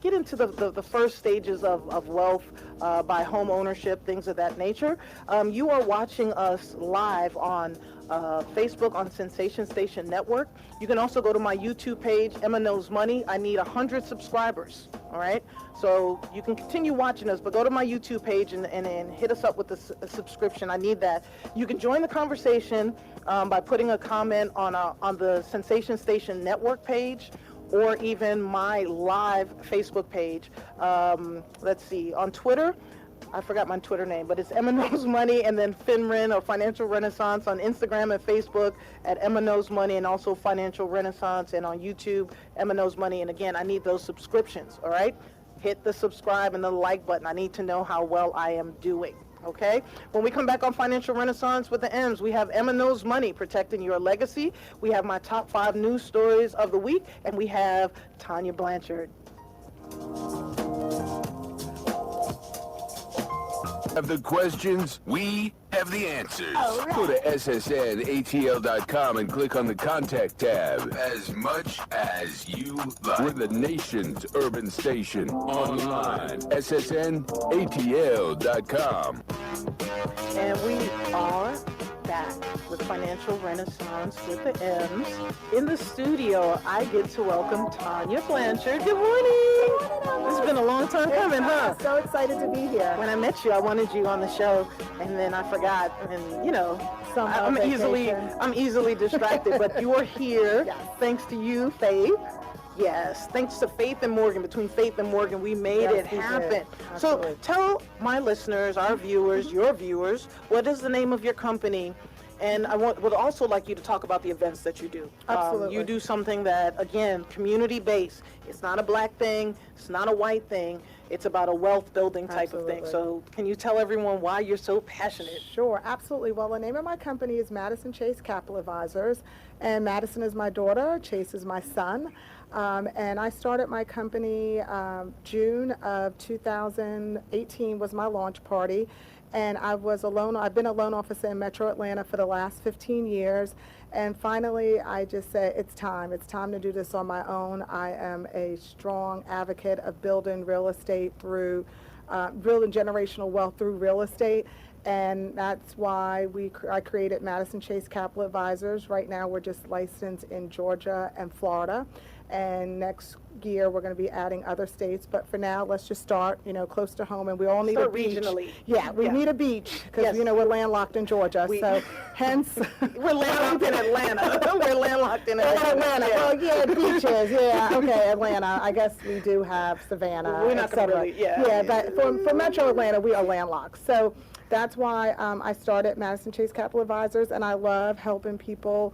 get into the first stages of wealth by home ownership, things of that nature. You are watching us live on Facebook on Sensation Station Network. You can also go to my YouTube page, Emma Knows Money. I need 100 subscribers, all right? So you can continue watching us, but go to my YouTube page and hit us up with a subscription. I need that. You can join the conversation by putting a comment on the Sensation Station Network page, or even my live Facebook page. Let's see, on Twitter, I forgot my Twitter name, but it's Emma Knows Money, and then FinRen or Financial Renaissance on Instagram and Facebook at Emma Knows Money, and also Financial Renaissance, and on YouTube, Emma Knows Money. And again, I need those subscriptions, all right? Hit the subscribe and the like button. I need to know how well I am doing. Okay? When we come back on Financial Renaissance with the M's, we have Emma Knows Money, protecting your legacy. We have my top 5 news stories of the week, and we have Tanya Blanchard. Have the questions? We have the answers. Go to ssnatl.com and click on the Contact tab. As much as you like. We're the nation's urban station. Online. ssnatl.com. And we are back with Financial Renaissance with the M's. In the studio, I get to welcome Tanya Blanchard. Good morning. This has been a long time coming, huh? So excited to be here. When I met you, I wanted you on the show, and then I forgot. And you know, I'm easily distracted. But you are here, thanks to you, Faith. Yes, thanks to Faith and Morgan. Between Faith and Morgan, we made it happen. So tell my listeners, our viewers, your viewers, what is the name of your company? And I would also like you to talk about the events that you do. Absolutely. You do something that, again, community-based. It's not a black thing. It's not a white thing. It's about a wealth-building type of thing. So can you tell everyone why you're so passionate? Sure, absolutely. Well, the name of my company is Madison Chase Capital Advisors, and Madison is my daughter, Chase is my son. And I started my company June of 2018 was my launch party. And I've been a loan officer in Metro Atlanta for the last 15 years. And finally, I just said, it's time. It's time to do this on my own. I am a strong advocate of building real estate through, building generational wealth through real estate. And that's why I created Madison Chase Capital Advisors. Right now, we're just licensed in Georgia and Florida. And next year, we're going to be adding other states. But for now, let's just start, close to home. And we all need a beach. Regionally. Yeah, we need a beach because, Yes. we're landlocked in Georgia. So hence. We're landlocked in Atlanta. We're landlocked in Atlanta. Oh, yeah, beaches. Yeah, okay, Atlanta. I guess we do have Savannah. We're not et cetera. gonna really, yeah. Yeah, but for Metro Atlanta, we are landlocked. So that's why I started Madison Chase Capital Advisors, and I love helping people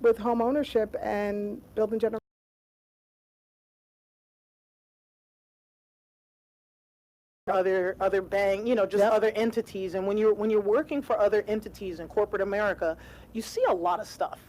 with home ownership and building generational. Other bank, just Yep. other entities. And when you're working for other entities in corporate America, you see a lot of stuff.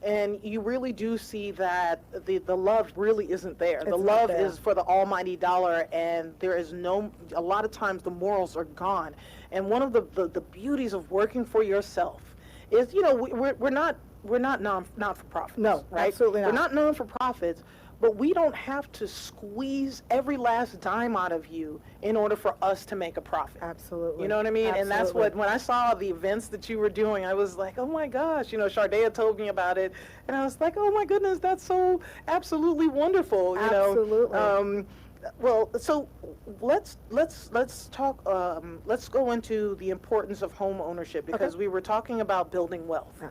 And you really do see that the love really isn't there. The It's not love there. is for the almighty dollar, and there is a lot of times the morals are gone. And one of the beauties of working for yourself is, we're not not-for-profits. No, right? absolutely not. We're not non-for-profits, but we don't have to squeeze every last dime out of you in order for us to make a profit. Absolutely. You know what I mean? And that's Absolutely. when I saw the events that you were doing, I was like, oh my gosh, Shardea told me about it, and I was like, oh my goodness, that's so absolutely wonderful, Absolutely. Well, so let's talk. Let's go into the importance of home ownership, because we were talking about building wealth,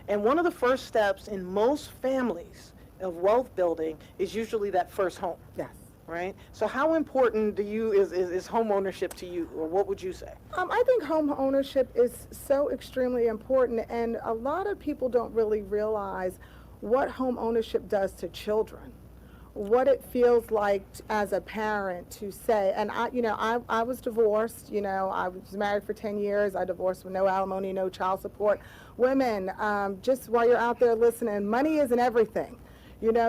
and one of the first steps in most families of wealth building is usually that first home. Yes. Right? So how important is home ownership to you, or what would you say? I think home ownership is so extremely important, and a lot of people don't really realize what home ownership does to children, what it feels like as a parent to say. And I was divorced. I was married for 10 years. I divorced with no alimony, no child support. Women, just while you're out there listening, money isn't everything.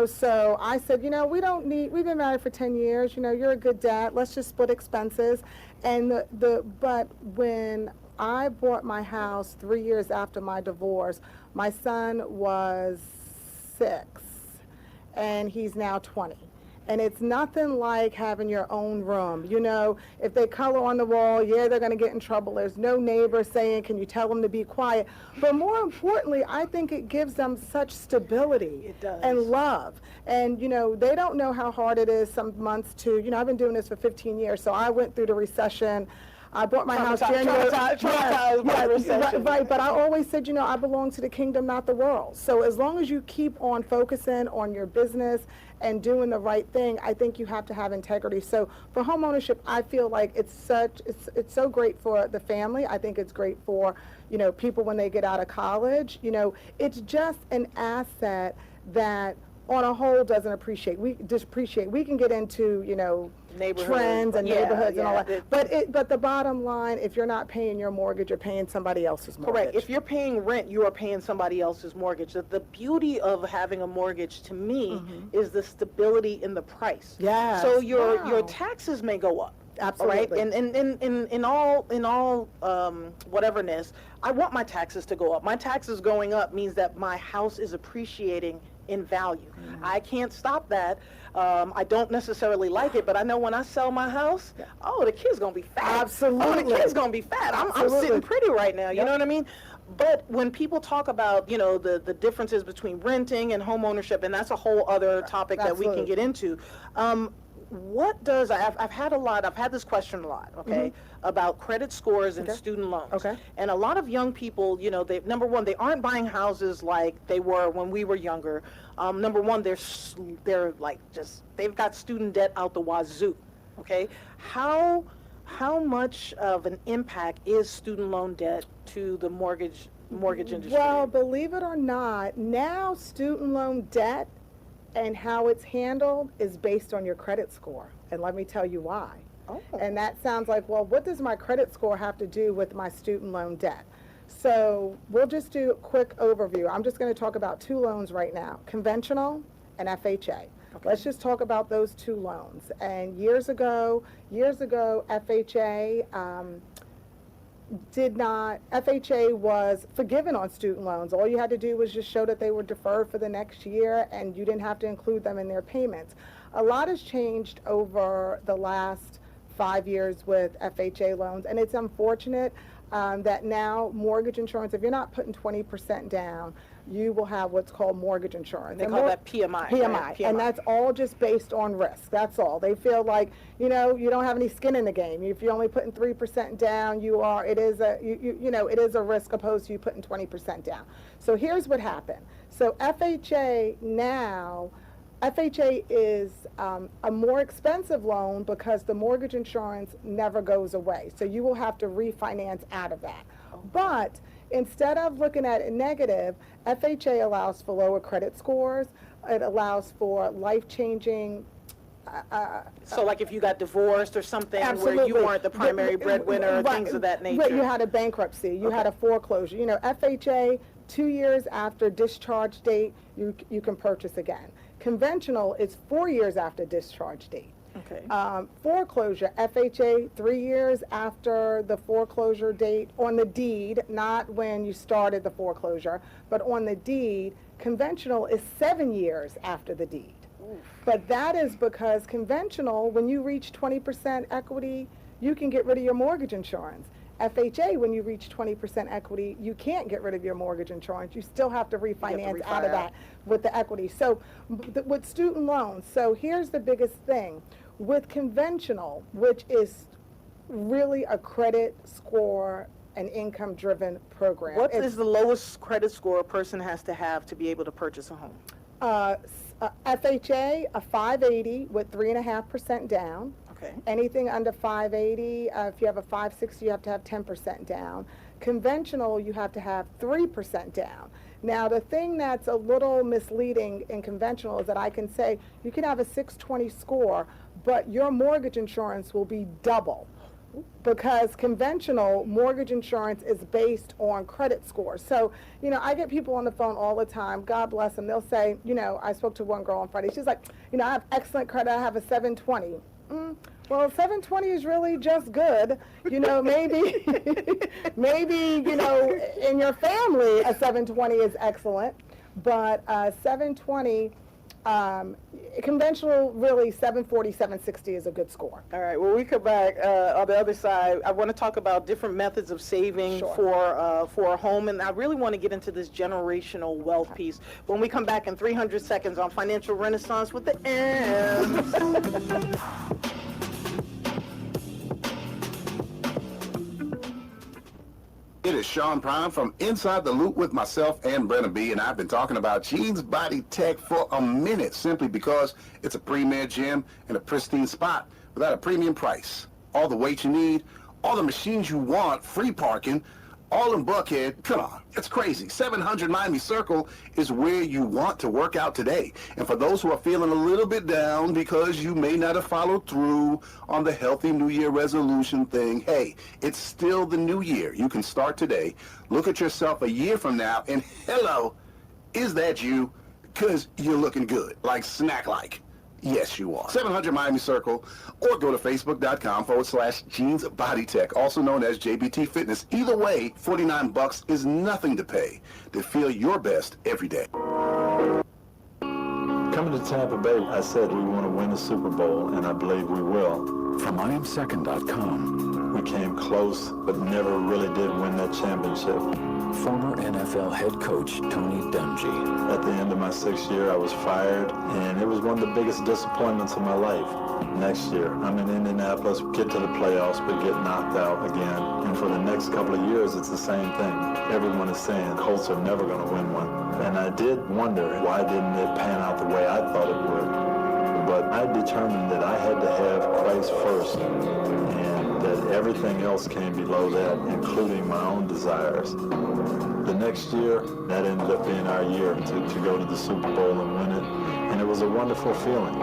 So I said, we've been married for 10 years, you're a good dad, let's just split expenses. And but when I bought my house 3 years after my divorce, my son was 6 and he's now 20. And it's nothing like having your own room. If they color on the wall, they're going to get in trouble. There's no neighbor saying, can you tell them to be quiet? But more importantly, I think it gives them such stability. It does. And love. And, they don't know how hard it is some months to, I've been doing this for 15 years, so I went through the recession. I bought my house January. Traumatized by the recession. Right, but I always said, I belong to the kingdom, not the world. So as long as you keep on focusing on your business and doing the right thing, I think you have to have integrity. So for home ownership, I feel like it's so great for the family. I think it's great for, people when they get out of college. It's just an asset that on a whole doesn't appreciate. We can get into, trends and neighborhoods and all that. But the bottom line, if you're not paying your mortgage, you're paying somebody else's mortgage. Correct. If you're paying rent, you are paying somebody else's mortgage. The beauty of having a mortgage, to me, is the stability in the price. Yes. So your taxes may go up. Absolutely. Right? And in all whateverness, I want my taxes to go up. My taxes going up means that my house is appreciating in value. I can't stop that. I don't necessarily like it, but I know when I sell my house, the kid's gonna be fat. Absolutely. Oh, the kid's gonna be fat. I'm sitting pretty right now. You know what I mean? But when people talk about, the differences between renting and home ownership, and that's a whole other topic that we can get into. What does, I've had this question a lot, okay, about credit scores and student loans. Okay. And a lot of young people, number one, they aren't buying houses like they were when we were younger. Number one, they're like they've got student debt out the wazoo, okay? How much of an impact is student loan debt to the mortgage industry? Well, believe it or not, now student loan debt and how it's handled is based on your credit score. And let me tell you why. Oh. And that sounds like, well, what does my credit score have to do with my student loan debt? So we'll just do a quick overview. I'm just going to talk about 2 loans right now, conventional and FHA. Let's just talk about those two loans. And years ago, FHA FHA was forgiven on student loans. All you had to do was just show that they were deferred for the next year, and you didn't have to include them in their payments. A lot has changed over the last 5 years with FHA loans, and it's unfortunate that now mortgage insurance, if you're not putting 20% down, you will have what's called mortgage insurance. They call that PMI. PMI, and that's all just based on risk. That's all. They feel like, you don't have any skin in the game. If you're only putting 3% down, it is a risk opposed to you putting 20% down. So here's what happened. So FHA is a more expensive loan because the mortgage insurance never goes away. So you will have to refinance out of that. But instead of looking at it negative, FHA allows for lower credit scores. It allows for life-changing. So like if you got divorced or something Absolutely. where you weren't the primary breadwinner, Right, things of that nature. Right, you had a bankruptcy, you had a foreclosure. FHA, 2 years after discharge date, you can purchase again. Conventional is 4 years after discharge date. Okay. Foreclosure, FHA, 3 years after the foreclosure date on the deed, not when you started the foreclosure, but on the deed. Conventional is 7 years after the deed. Oof. But that is because conventional, when you reach 20% equity, you can get rid of your mortgage insurance. FHA, when you reach 20% equity, you can't get rid of your mortgage insurance. You still have to refinance out of that with the equity. So with student loans, so here's the biggest thing. With conventional, which is really a credit score and income-driven program. What is the lowest credit score a person has to have to be able to purchase a home? FHA, a 580 with 3.5% down. Okay. Anything under 580, if you have a 560, you have to have 10% down. Conventional, you have to have 3% down. Now, the thing that's a little misleading in conventional is that I can say you can have a 620 score, but your mortgage insurance will be double. Because conventional mortgage insurance is based on credit scores. So, I get people on the phone all the time, God bless them, they'll say, I spoke to one girl on Friday, she's like, I have excellent credit, I have a 720. Well, 720 is really just good. Maybe, in your family, a 720 is excellent, but 720, conventional, really 740, 760 is a good score. All right. Well, we come back on the other side. I want to talk about different methods of saving for a home, and I really want to get into this generational wealth piece when we come back in 300 seconds on Financial Renaissance with the M. It is Sean Prime from Inside the Loop with myself and Brenna B, and I've been talking about Jeans Body Tech for a minute simply because it's a premier gym in a pristine spot without a premium price. All the weight you need, all the machines you want, free parking, all in Buckhead. Come on, it's crazy. 700 Miami Circle is where you want to work out today. And for those who are feeling a little bit down because you may not have followed through on the healthy New Year resolution thing, hey, it's still the new year. You can start today. Look at yourself a year from now and hello, is that you? Because you're looking good, like snack-like. Yes, you are. 700 Miami Circle, or go to facebook.com/Jeans Body Tech, also known as JBT Fitness. Either way, $49 is nothing to pay to feel your best every day. Coming to Tampa Bay, I said we want to win the Super Bowl, and I believe we will. From IamSecond.com. We came close, but never really did win that championship. Former NFL head coach Tony Dungy. At the end of my 6th year, I was fired, and it was one of the biggest disappointments of my life. Next year, I'm in Indianapolis, get to the playoffs, but get knocked out again. And for the next couple of years, it's the same thing. Everyone is saying Colts are never going to win one. And I did wonder, why didn't it pan out the way I thought it would? But I determined that I had to have Christ first, and that everything else came below that, including my own desires. The next year, that ended up being our year to go to the Super Bowl and win it, and it was a wonderful feeling.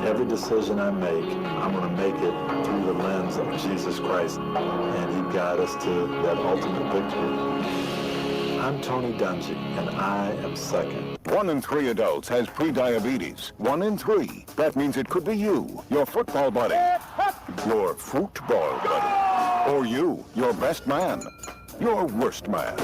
Every decision I make, I'm going to make it through the lens of Jesus Christ, and He guide us to that ultimate victory. I'm Tony Dungy, and I am second. 1 in 3 adults has prediabetes. 1 in 3. That means it could be you, your football buddy, your football buddy, or you, your best man, your worst man,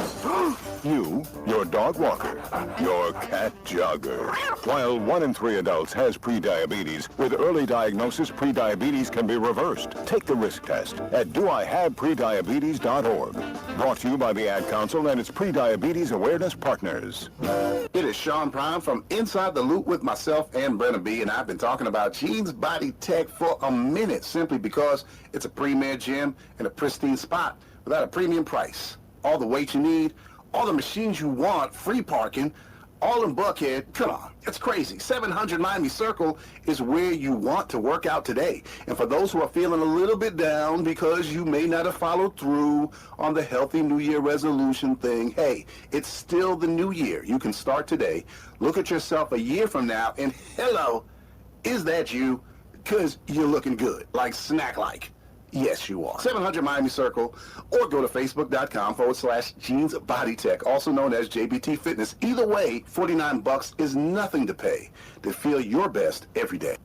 you, your dog walker, your cat jogger. While 1 in 3 adults has prediabetes, with early diagnosis, prediabetes can be reversed. Take the risk test at doihaveprediabetes.org. Brought to you by the Ad Council and its Prediabetes Awareness Partners. It is Sean Prime from Inside the Loop with myself and Brenna B, and I've been talking about Jeans Body Tech for a minute simply because it's a premier gym in a pristine spot without a premium price. All the weight you need, all the machines you want, free parking, all in Buckhead. Come on, it's crazy. 700 Miami Circle is where you want to work out today. And for those who are feeling a little bit down because you may not have followed through on the Healthy New Year resolution thing, hey, it's still the new year. You can start today. Look at yourself a year from now and hello, is that you? Because you're looking good, like snack-like. Yes, you are. 700 Miami Circle, or go to facebook.com/Jeans Body Tech, also known as JBT Fitness. Either way, $49 is nothing to pay to feel your best every day.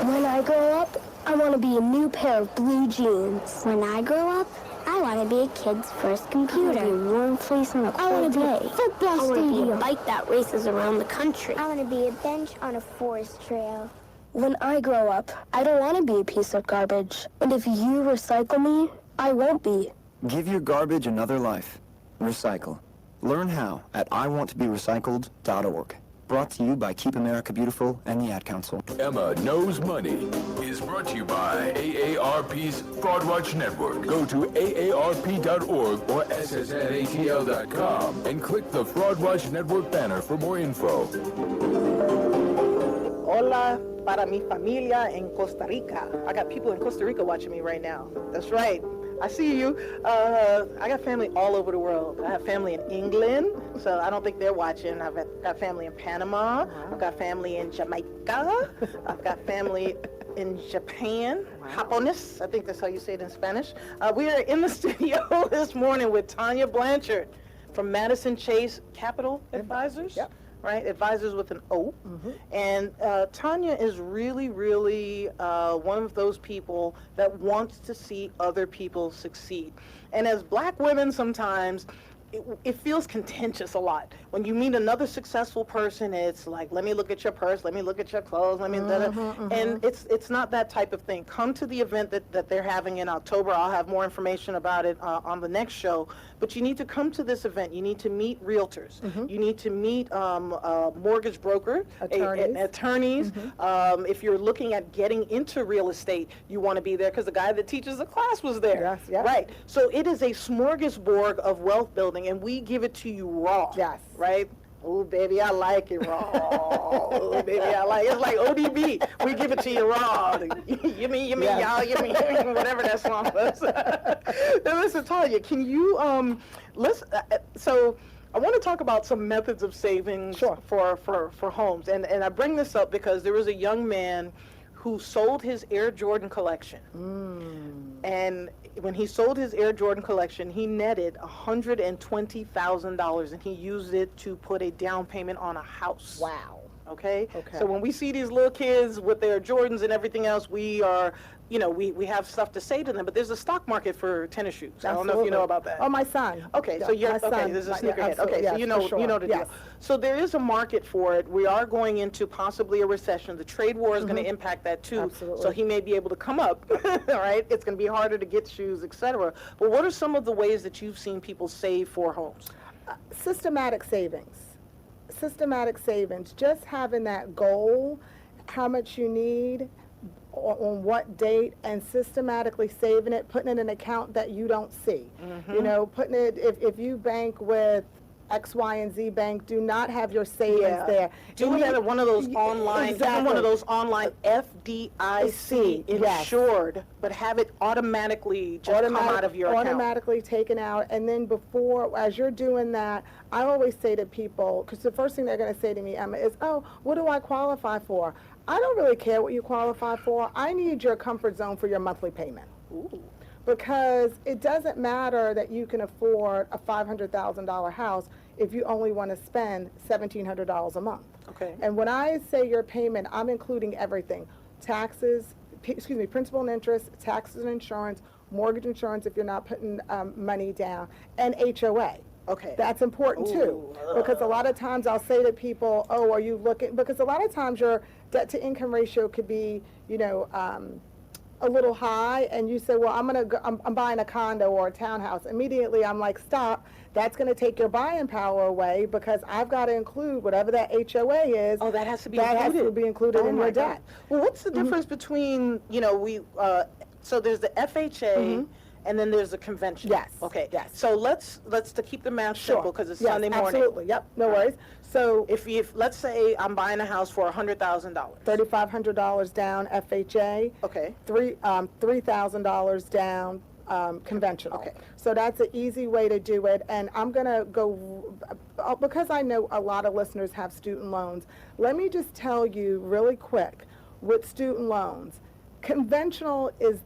When I grow up, I want to be a new pair of blue jeans. When I grow up, I want to be a kid's first computer. I want to be a warm fleece on a cold day. I want to be a football stadium. I want to be a bike that races around the country. I want to be a bench on a forest trail. When I grow up, I don't want to be a piece of garbage. And if you recycle me, I won't be. Give your garbage another life. Recycle. Learn how at iwanttoberecycled.org. Brought to you by Keep America Beautiful and the Ad Council. Emma Knows Money is brought to you by AARP's Fraud Watch Network. Go to aarp.org or ssnatl.com and click the Fraud Watch Network banner for more info. Hola para mi familia en Costa Rica. I got people in Costa Rica watching me right now. That's right. I see you. I got family all over the world. I have family in England, so I don't think they're watching. I've got family in Panama. I've got family in Jamaica. I've got family in Japan. Japones, I think that's how you say it in Spanish. We are in the studio this morning with Tanya Blanchard from Madison Chase Capital Advisors. Yep. Right, advisors with an O. Mm-hmm. And Tanya is really, really one of those people that wants to see other people succeed. And as black women, sometimes it feels contentious a lot. When you meet another successful person, it's like, let me look at your purse, let me look at your clothes, let me, and it's not that type of thing. Come to the event that they're having in October. I'll have more information about it on the next show. But you need to come to this event. You need to meet realtors. You need to meet mortgage broker, attorneys. If you're looking at getting into real estate, you want to be there because the guy that teaches the class was there. Yes, yes. Right. So it is a smorgasbord of wealth building, and we give it to you raw. Yes. Right? Oh, baby, I like it raw. Oh, baby, I like it. It's like ODB. We give it to you raw. You mean, y'all, you mean, whatever that song was. Now, listen, Tanya, can you, so I want to talk about some methods of savings for homes. And I bring this up because there was a young man who sold his Air Jordan collection. And when he sold his Air Jordan collection, he netted $120,000, and he used it to put a down payment on a house. Wow. Okay? So when we see these little kids with their Jordans and everything else, we are, we have stuff to say to them, but there's a stock market for tennis shoes. Absolutely. I don't know if you know about that. Oh, my son. Okay, so you're, there's a sneakerhead. Okay, so you know the deal. So there is a market for it. We are going into possibly a recession. The trade war is going to impact that too. Absolutely. So he may be able to come up, all right? It's going to be harder to get shoes, etc. But what are some of the ways that you've seen people save for homes? Systematic savings. Systematic savings, just having that goal, how much you need, on what date, and systematically saving it, putting it in an account that you don't see. Putting it, if you bank with X, Y, and Z bank, do not have your savings there. Do it at one of those online, one of those online FDIC insured, but have it automatically come out of your account. Automatically taken out, and then before, as you're doing that, I always say to people, because the first thing they're going to say to me, Emma, is, oh, what do I qualify for? I don't really care what you qualify for. I need your comfort zone for your monthly payment. Ooh. Because it doesn't matter that you can afford a $500,000 house if you only want to spend $1,700 a month. Okay. And when I say your payment, I'm including everything. Taxes, principal and interest, taxes and insurance, mortgage insurance if you're not putting money down, and HOA. Okay. That's important too, because a lot of times I'll say to people, oh, are you looking, because a lot of times your debt to income ratio could be, you know, a little high, and you say, well, I'm buying a condo or a townhouse. Immediately I'm like, stop, that's going to take your buying power away, because I've got to include whatever that HOA is. Oh, that has to be that included. has to be included Oh in my your God. debt. Well, what's the difference between, you know, so there's the FHA, and then there's the convention. Yes. Okay. Yes. So let's to keep the math simple, because it's Sunday morning. Absolutely. Yep. No worries. So If let's say I'm buying a house for $100,000. $3,500 down FHA. Okay. $3,000 down conventional. Okay. So that's an easy way to do it. And I'm going to go, because I know a lot of listeners have student loans, let me just tell you really quick, with student loans, conventional is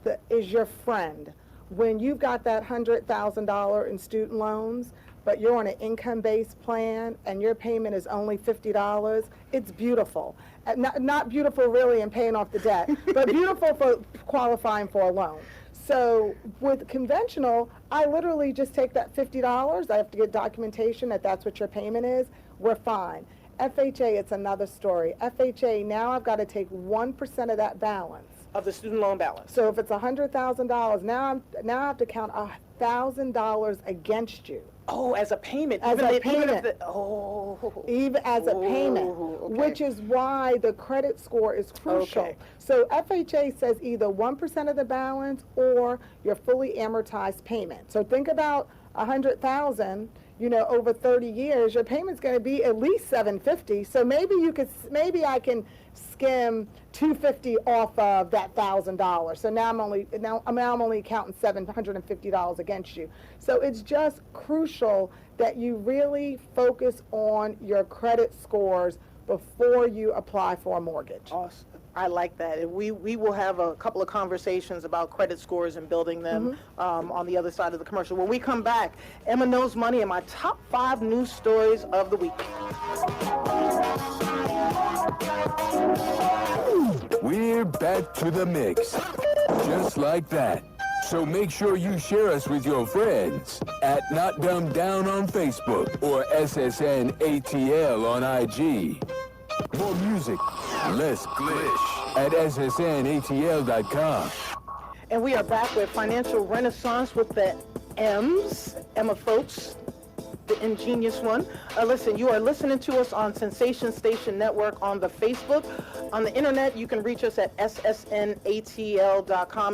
your friend. When you've got that $100,000 in student loans, but you're on an income-based plan and your payment is only $50, it's beautiful. Not beautiful really in paying off the debt, but beautiful for qualifying for a loan. So with conventional, I literally just take that $50. I have to get documentation that that's what your payment is. We're fine. FHA, it's another story. FHA, now I've got to take 1% of that balance. Of the student loan balance. So if it's $100,000, now I have to count $1,000 against you. Oh, as a payment. As even a payment. Even as a payment, okay. which is why the credit score is crucial. Okay. So FHA says either 1% of the balance or your fully amortized payment. So think about $100,000, you know, over 30 years, your payment's going to be at least $750. So maybe I can skim $250 off of that $1,000. So now I'm only counting $750 against you. So it's just crucial that you really focus on your credit scores before you apply for a mortgage. Awesome. I like that. We will have a couple of conversations about credit scores and building them on the other side of the commercial. When we come back, Emma Knows Money and my top 5 news stories of the week. We're back to the mix, just like that. So make sure you share us with your friends at Not Dumbed Down on Facebook or SSNATL on IG. More music, less glitch at ssnatl.com. And we are back with Financial Renaissance with the M's, Emma Folks, the ingenious one. Listen, you are listening to us on Sensation Station Network on the Facebook. On the internet, you can reach us at ssnatl.com.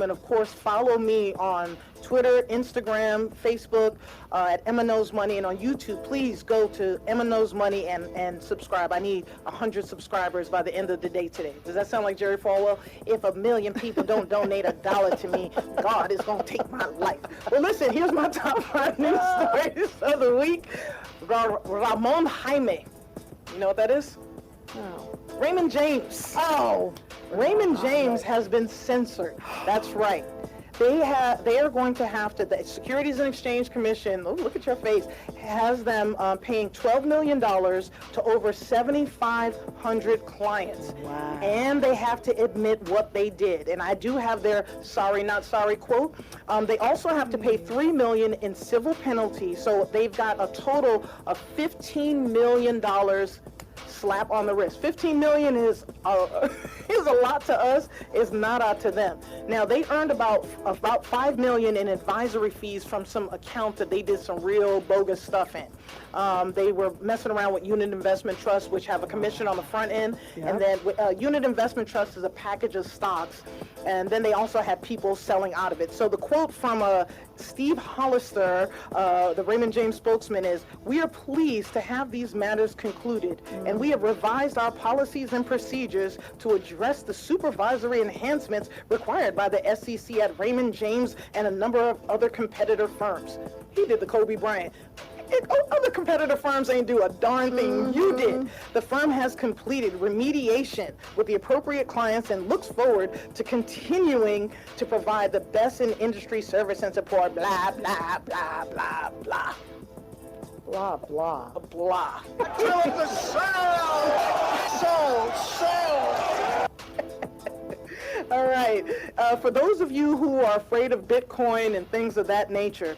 And of course, follow me on Twitter, Instagram, Facebook, at Emma Knows Money. And on YouTube, please go to Emma Knows Money and subscribe. I need 100 subscribers by the end of the day today. Does that sound like Jerry Falwell? If 1 million people don't donate $1 to me, God is going to take my life. Well, listen, here's my top 5 news stories of the week. Ramon Jaime. You know what that is? No. Raymond James. Oh, Raymond James has been censored. That's right. They are going to have to, the Securities and Exchange Commission, oh, look at your face, has them paying $12 million to over 7,500 clients. Wow. And they have to admit what they did. And I do have their sorry, not sorry quote. They also have to pay $3 million in civil penalties. So they've got a total of $15 million slap on the wrist. $15 million is a lot to us. It's not out to them. Now they earned about $5 million in advisory fees from some account that they did some real bogus stuff in. They were messing around with Unit Investment Trust, which have a commission on the front end, and then Unit Investment Trust is a package of stocks, and then they also have people selling out of it. So the quote from Steve Hollister, the Raymond James spokesman, is, "We are pleased to have these matters concluded, and we have revised our policies and procedures to address the supervisory enhancements required by the SEC at Raymond James and a number of other competitor firms." He did the Kobe Bryant. Other competitor firms ain't do a darn thing. You did. The firm has completed remediation with the appropriate clients and looks forward to continuing to provide the best in industry service and support, blah, blah, blah, blah, blah. Blah, blah. Blah. All right. For those of you who are afraid of Bitcoin and things of that nature,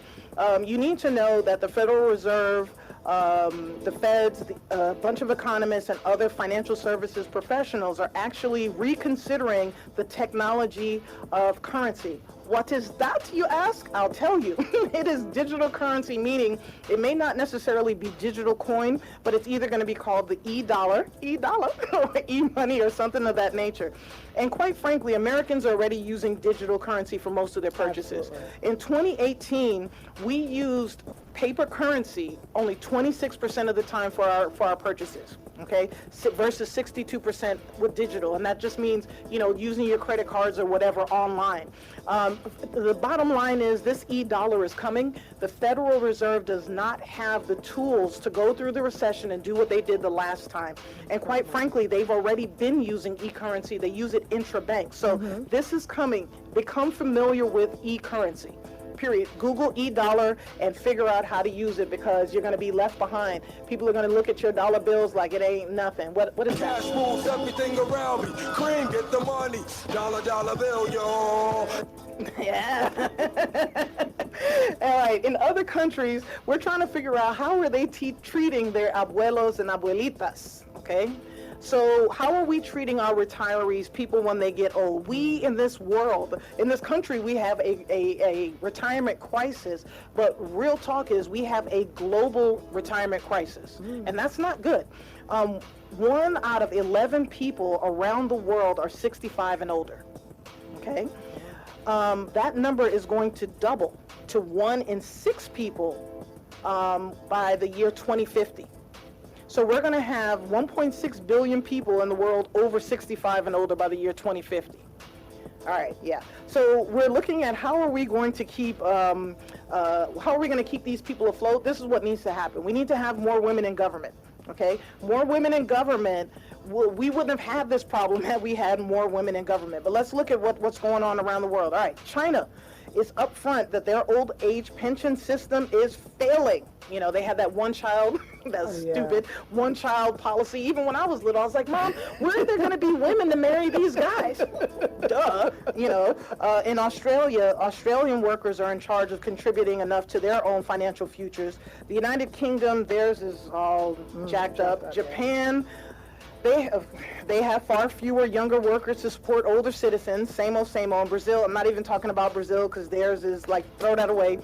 you need to know that the Federal Reserve, the feds, a bunch of economists and other financial services professionals are actually reconsidering the technology of currency. What is that, you ask? I'll tell you. It is digital currency, meaning it may not necessarily be digital coin, but it's either going to be called the e-dollar, or e-money, or something of that nature. And quite frankly, Americans are already using digital currency for most of their purchases. Absolutely. In 2018, we used paper currency only 26% of the time for our purchases, okay, versus 62% with digital. And that just means, you know, using your credit cards or whatever online. The bottom line is this e-dollar is coming. The Federal Reserve does not have the tools to go through the recession and do what they did the last time. And quite frankly, they've already been using e-currency. They use it intra-bank. So this is coming. Become familiar with e-currency. Period. Google e-dollar and figure out how to use it, because you're going to be left behind. People are going to look at your dollar bills like it ain't nothing. What is that? Cash moves everything around me. Cream, get the money. Dollar bill, yo. Yeah. All right. In other countries, we're trying to figure out how are they treating their abuelos and abuelitas. Okay. So how are we treating our retirees, people when they get old? We in this world, in this country, we have a retirement crisis, but real talk is we have a global retirement crisis, and that's not good. 1 out of 11 people around the world are 65 and older, okay? That number is going to double to 1 in 6 people by the year 2050. So we're going to have 1.6 billion people in the world over 65 and older by the year 2050. All right, yeah. So we're looking at how are we going to keep these people afloat. This is what needs to happen. We need to have more women in government. Okay, more women in government. We wouldn't have had this problem had we had more women in government. But let's look at what's going on around the world. All right, China is upfront that their old age pension system is failing. You know, they had that one child, stupid one child policy. Even when I was little, I was like, Mom, where are there going to be women to marry these guys? Duh. You know, in Australia, Australian workers are in charge of contributing enough to their own financial futures. The United Kingdom, theirs is all jacked up. Japan, they have far fewer younger workers to support older citizens. Same old, same old. Brazil, I'm not even talking about Brazil because theirs is like, throw that away.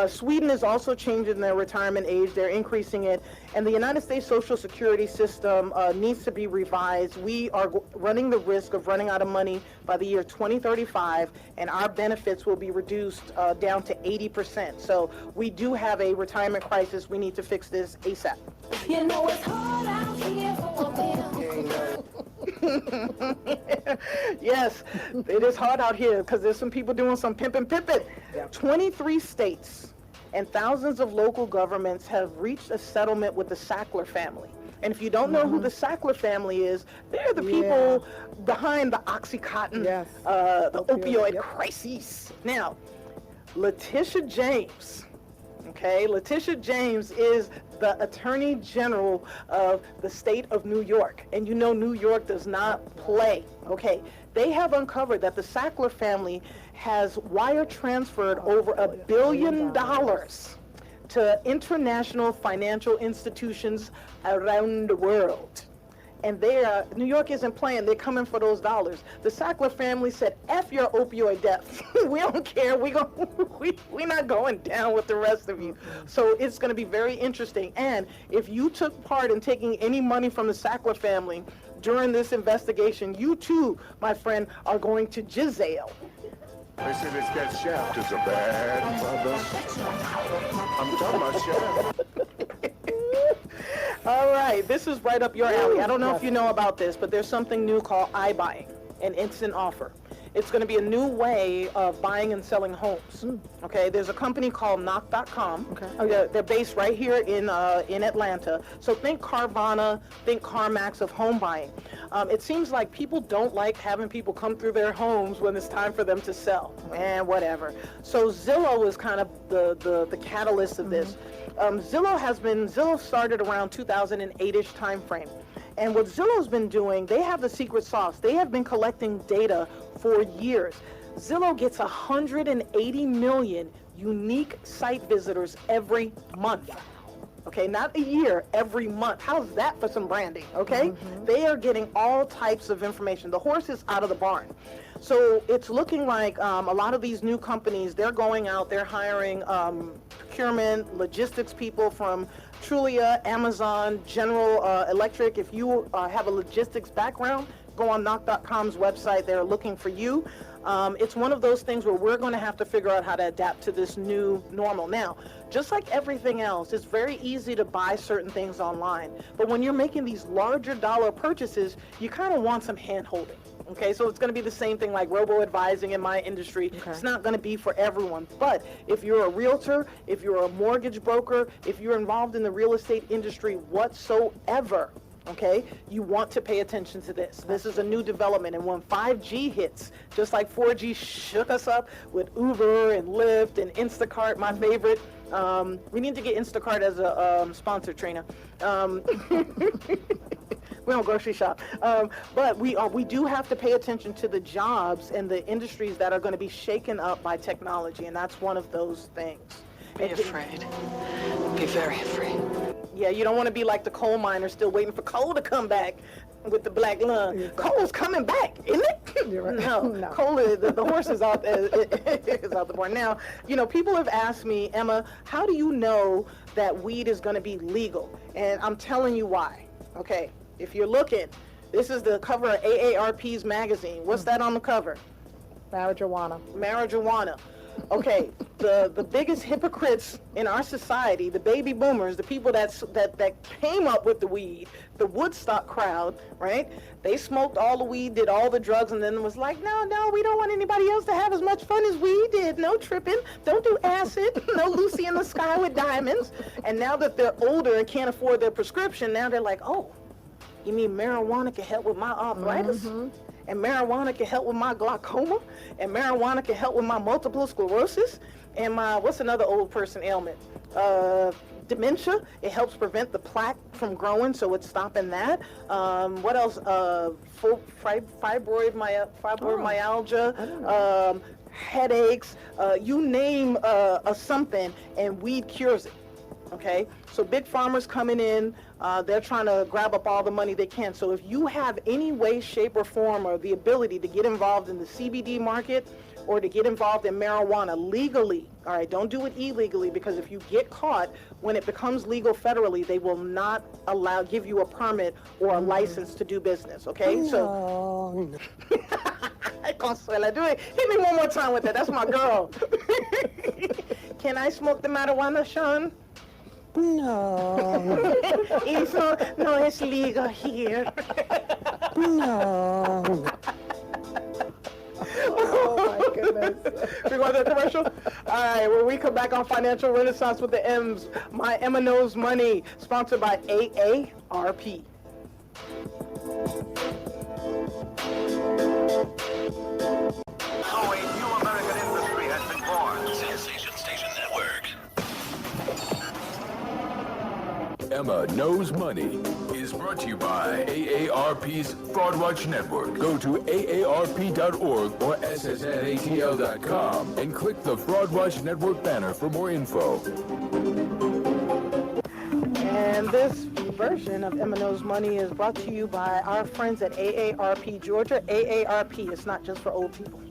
Sweden is also changing their retirement age. They're increasing it. And the United States Social Security system needs to be revised. We are running the risk of running out of money by the year 2035, and our benefits will be reduced down to 80%. So we do have a retirement crisis. We need to fix this ASAP. You know it's hard out here for a man. Yes, it is hard out here because there's some people doing some pimping. 23 states and thousands of local governments have reached a settlement with the Sackler family. And if you don't know who the Sackler family is, they're the people behind the Oxycontin, the opioid crisis. Now, Letitia James, okay, Letitia James is the Attorney General of the state of New York. And you know New York does not play, okay? They have uncovered that the Sackler family has wire transferred over $1 billion to international financial institutions around the world. And New York isn't playing. They're coming for those dollars. The Sackler family said, F your opioid deaths. We don't care. We're not going down with the rest of you. So it's going to be very interesting. And if you took part in taking any money from the Sackler family during this investigation, you too, my friend, are going to jail. They say this guy Shaft is a bad mother. I'm talking about Shaft. All right, this is right up your alley. I don't know if you know about this, but there's something new called iBuying, an instant offer. It's going to be a new way of buying and selling homes. Okay, there's a company called Knock.com. Okay. They're based right here in Atlanta. So think Carvana, think CarMax of home buying. It seems like people don't like having people come through their homes when it's time for them to sell. Whatever. So Zillow is kind of the catalyst of this. Zillow started around 2008-ish time frame. And what Zillow's been doing, they have the secret sauce. They have been collecting data for years. Zillow gets 180 million unique site visitors every month. Okay, not a year, every month. How's that for some branding, okay? They are getting all types of information. The horse is out of the barn. So it's looking like a lot of these new companies, they're going out, they're hiring procurement, logistics people from Trulia, Amazon, General Electric. If you have a logistics background, go on Knock.com's website. They're looking for you. It's one of those things where we're going to have to figure out how to adapt to this new normal. Now, just like everything else, it's very easy to buy certain things online. But when you're making these larger dollar purchases, you kind of want some hand-holding. Okay, so it's going to be the same thing like robo-advising in my industry. Okay. It's not going to be for everyone. But if you're a realtor, if you're a mortgage broker, if you're involved in the real estate industry whatsoever, okay, you want to pay attention to this. This is a new development. And when 5G hits, just like 4G shook us up with Uber and Lyft and Instacart, my favorite. We need to get Instacart as a sponsor, Trina. We don't grocery shop. But we do have to pay attention to the jobs and the industries that are going to be shaken up by technology, and that's one of those things. Be afraid. Be very afraid. Yeah, you don't want to be like the coal miner still waiting for coal to come back with the black lung. Yeah. Coal's coming back, isn't it? You're right. No. Coal is, the horse is out, is out the barn. Now, you know, people have asked me, Emma, how do you know that weed is going to be legal? And I'm telling you why. Okay. If you're looking, this is the cover of AARP's magazine. What's that on the cover? Marijuana. Marijuana. Okay, the biggest hypocrites in our society, the baby boomers, the people that came up with the weed, the Woodstock crowd, right? They smoked all the weed, did all the drugs, and then was like, no, we don't want anybody else to have as much fun as we did. No tripping. Don't do acid. No Lucy in the Sky with diamonds. And now that they're older and can't afford their prescription, now they're like, oh, you mean marijuana can help with my arthritis? And marijuana can help with my glaucoma? And marijuana can help with my multiple sclerosis? And my, what's another old person ailment? Dementia. It helps prevent the plaque from growing, so it's stopping that. What else? Fibromyalgia, headaches, you name something, and weed cures it. Okay, so big farmers coming in, they're trying to grab up all the money they can. So if you have any way, shape, or form or the ability to get involved in the CBD market or to get involved in marijuana legally, all right, don't do it illegally, because if you get caught, when it becomes legal federally, they will not give you a permit or a license to do business, okay? So, Consuela, do it. Hit me one more time with that. That's my girl. Can I smoke the marijuana, Sean? No. No, it's legal here. No. Oh my goodness. We want that commercial? All right, when we come back on Financial Renaissance with the M's, my Emma Knows Money, sponsored by AARP. So a new American industry has been born. Sensation Station Network. Emma Knows Money is brought to you by AARP's Fraud Watch Network. Go to aarp.org or ssnatl.com and click the Fraud Watch Network banner for more info. And this version of Emma Knows Money is brought to you by our friends at AARP Georgia. AARP, it's not just for old people.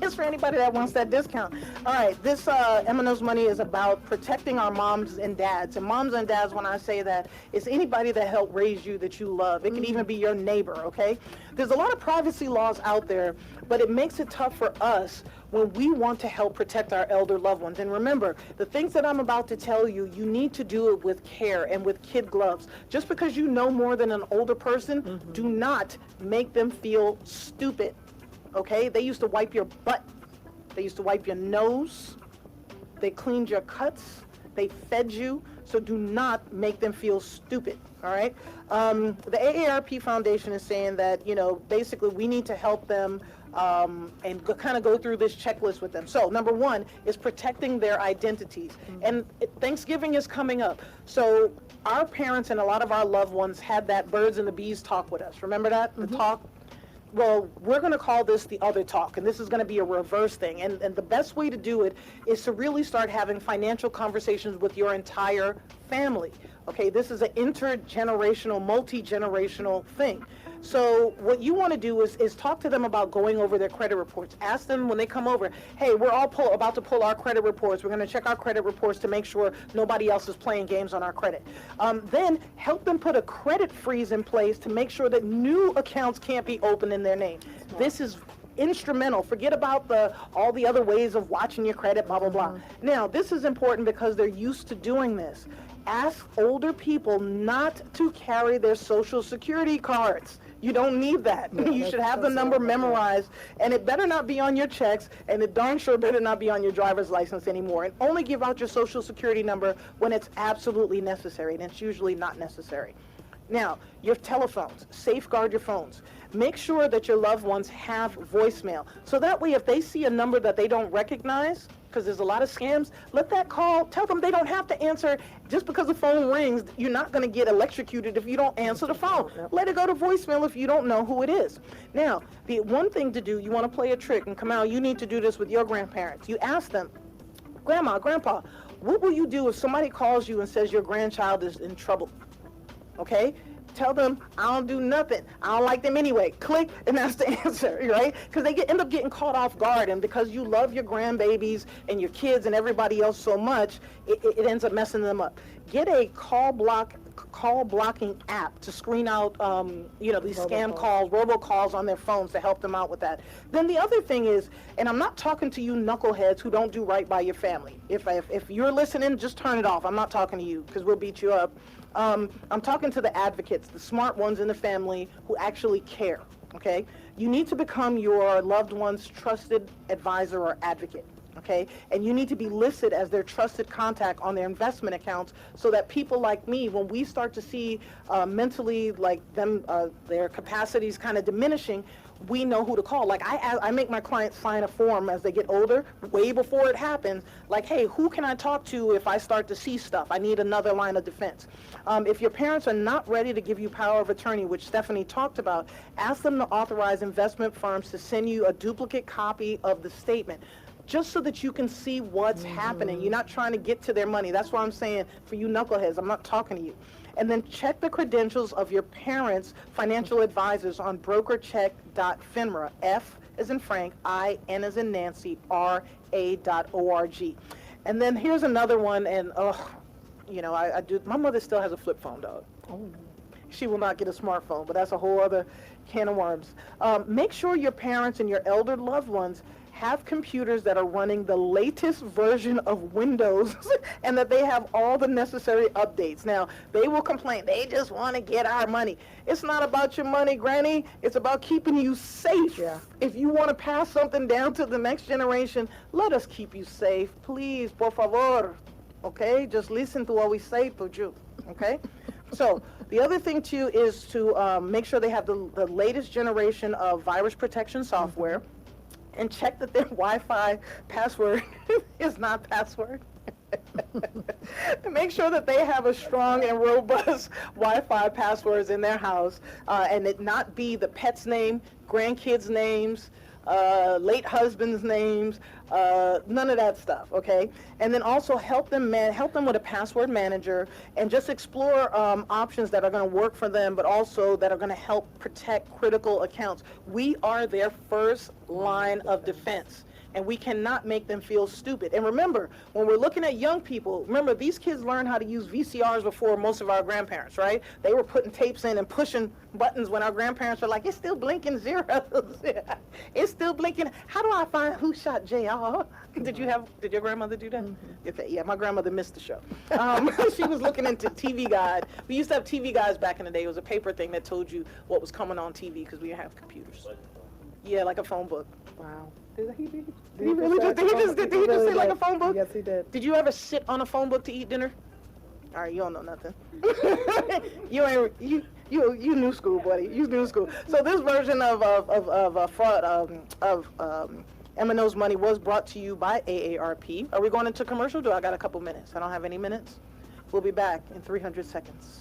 It's for anybody that wants that discount. All right, this Emma Knows Money is about protecting our moms and dads. And moms and dads, when I say that, it's anybody that helped raise you that you love. It can even be your neighbor, okay? There's a lot of privacy laws out there, but it makes it tough for us when we want to help protect our elder loved ones. And remember, the things that I'm about to tell you, you need to do it with care and with kid gloves. Just because you know more than an older person, do not make them feel stupid. okay? They used to wipe your butt. They used to wipe your nose. They cleaned your cuts. They fed you. So do not make them feel stupid, all right? The AARP Foundation is saying that, you know, basically we need to help them and kind of go through this checklist with them. So number one is protecting their identities. And Thanksgiving is coming up. So our parents and a lot of our loved ones had that birds and the bees talk with us. Remember that? The talk? Well, we're going to call this the other talk, and this is going to be a reverse thing. And the best way to do it is to really start having financial conversations with your entire family. Okay, this is an intergenerational, multi-generational thing. So what you want to do is talk to them about going over their credit reports. Ask them when they come over, hey, we're all about to pull our credit reports. We're going to check our credit reports to make sure nobody else is playing games on our credit. Then help them put a credit freeze in place to make sure that new accounts can't be opened in their name. This is instrumental. Forget about all the other ways of watching your credit, blah, blah, blah. Now, this is important because they're used to doing this. Ask older people not to carry their Social Security cards. You don't need that. Yeah, you should have the number memorized, and it better not be on your checks, and it darn sure better not be on your driver's license anymore. And only give out your Social Security number when it's absolutely necessary, and it's usually not necessary. Now, your telephones, safeguard your phones. Make sure that your loved ones have voicemail. So that way, if they see a number that they don't recognize, because there's a lot of scams, let that call, tell them they don't have to answer. Just because the phone rings, you're not going to get electrocuted if you don't answer the phone. Let it go to voicemail if you don't know who it is. Now, the one thing to do, you want to play a trick, and Kamal, you need to do this with your grandparents. You ask them, Grandma, Grandpa, what will you do if somebody calls you and says your grandchild is in trouble? Okay? Tell them, I don't do nothing. I don't like them anyway. Click, and that's the answer, right? Because they end up getting caught off guard, and because you love your grandbabies and your kids and everybody else so much, it ends up messing them up. Get a call blocking app to screen out, these scam calls, robocalls on their phones to help them out with that. Then the other thing is, and I'm not talking to you knuckleheads who don't do right by your family. If you're listening, just turn it off. I'm not talking to you because we'll beat you up. I'm talking to the advocates, the smart ones in the family who actually care, okay? You need to become your loved one's trusted advisor or advocate, okay? And you need to be listed as their trusted contact on their investment accounts so that people like me, when we start to see mentally like them, their capacities kind of diminishing, we know who to call. Like I make my clients sign a form as they get older, way before it happens, like, hey, who can I talk to if I start to see stuff? I need another line of defense. If your parents are not ready to give you power of attorney, which Stephanie talked about, ask them to authorize investment firms to send you a duplicate copy of the statement, just so that you can see what's happening. You're not trying to get to their money. That's why I'm saying, for you knuckleheads, I'm not talking to you. And then check the credentials of your parents' financial advisors on brokercheck.finra, F as in Frank, I, N as in Nancy, RA.org. And then here's another one, and my mother still has a flip phone, dog. She will not get a smartphone, but that's a whole other can of worms. Make sure your parents and your elder loved ones have computers that are running the latest version of Windows and that they have all the necessary updates. Now, they will complain, they just want to get our money. It's not about your money, Granny. It's about keeping you safe. Yeah. If you want to pass something down to the next generation, let us keep you safe. Please, por favor. Okay? Just listen to what we say, Puju. Okay? So, the other thing, too, is to make sure they have the latest generation of virus protection software. And check that their Wi-Fi password is not password. Make sure that they have a strong and robust Wi-Fi passwords in their house, and it not be the pet's name, grandkids' names, late husband's names, none of that stuff, okay? And then also help them with a password manager and just explore options that are going to work for them, but also that are going to help protect critical accounts. We are their first line of defense, and we cannot make them feel stupid. And remember, when we're looking at young people, remember, these kids learned how to use VCRs before most of our grandparents, right? They were putting tapes in and pushing buttons when our grandparents were like, it's still blinking zeros. It's still blinking. How do I find who shot JR? Did your grandmother do that? Mm-hmm. Yeah, my grandmother missed the show. She was looking into TV Guide. We used to have TV Guides back in the day. It was a paper thing that told you what was coming on TV because we didn't have computers. Yeah, like a phone book. Wow. Did he just say like a phone book? Yes, he did. Did you ever sit on a phone book to eat dinner? All right, you don't know nothing. you new school, buddy. You new school. So this version of fraud of Emma Knows Money was brought to you by AARP. Are we going into commercial? Do I got a couple minutes? I don't have any minutes. We'll be back in 300 seconds.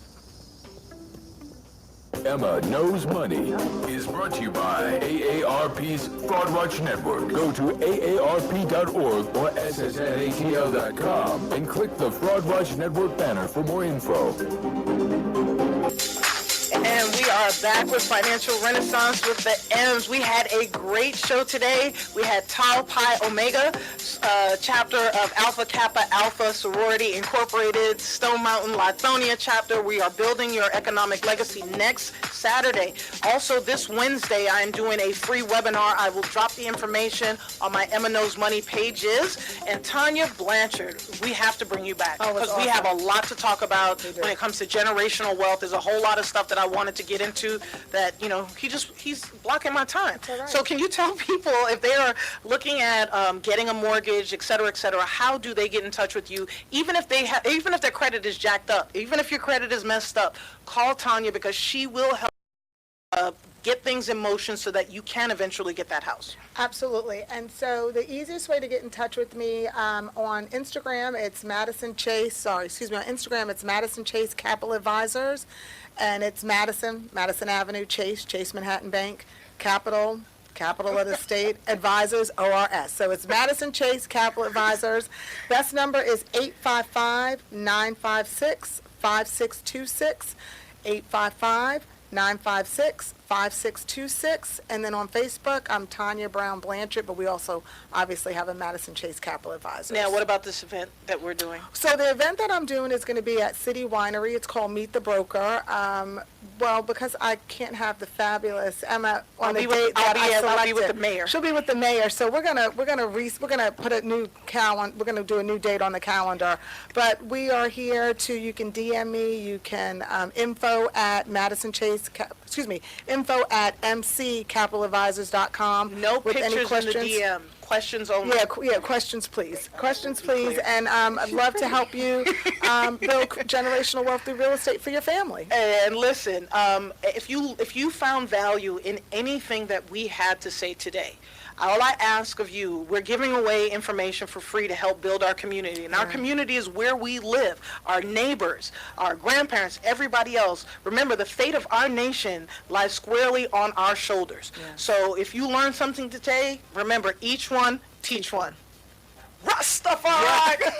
Emma Knows Money is brought to you by AARP's Fraud Watch Network. Go to aarp.org or ssnatl.com and click the Fraud Watch Network banner for more info. And we are back with Financial Renaissance with the M's. We had a great show today. We had Tau Pi Omega, chapter of Alpha Kappa Alpha Sorority Incorporated, Stone Mountain Lithonia chapter. We are building your economic legacy next Saturday. Also this Wednesday, I am doing a free webinar. I will drop the information on my Emma Knows Money pages. And Tanya Blanchard, we have to bring you back because we have a lot to talk about when it comes to generational wealth. There's a whole lot of stuff that I wanted to get into that, he's blocking my time. Right. So can you tell people if they are looking at getting a mortgage, et cetera, how do they get in touch with you? Even if their credit is jacked up, even if your credit is messed up, call Tanya because she will help get things in motion so that you can eventually get that house. Absolutely. And so the easiest way to get in touch with me on Instagram, it's Madison Chase, on Instagram, it's Madison Chase Capital Advisors, and it's Madison Avenue, Chase Manhattan Bank, capital of the state, Advisors, ORS. So it's Madison Chase Capital Advisors. Best number is 855-956-5626, 855-956-5626, and then on Facebook, I'm Tanya Brown Blanchard, but we also obviously have a Madison Chase Capital Advisors. Now, what about this event that we're doing? So the event that I'm doing is going to be at City Winery. It's called Meet the Broker. Well, because I can't have the fabulous Emma on the date that I selected. I'll be with the mayor. She'll be with the mayor. So we're gonna put a new calendar. We're gonna do a new date on the calendar. But we are here to. You can DM me. You can info at mccapitaladvisors.com. No with pictures any questions. in the DM. Questions only. Yeah, questions, please. Questions, please. And I'd love to help you build generational wealth through real estate for your family. And listen, if you found value in anything that we had to say today, all I ask of you, we're giving away information for free to help build our community. And our community is where we live, our neighbors, our grandparents, everybody else. Remember, the fate of our nation lies squarely on our shoulders. Yeah. So if you learn something today, remember, each one, teach one. Rastafari!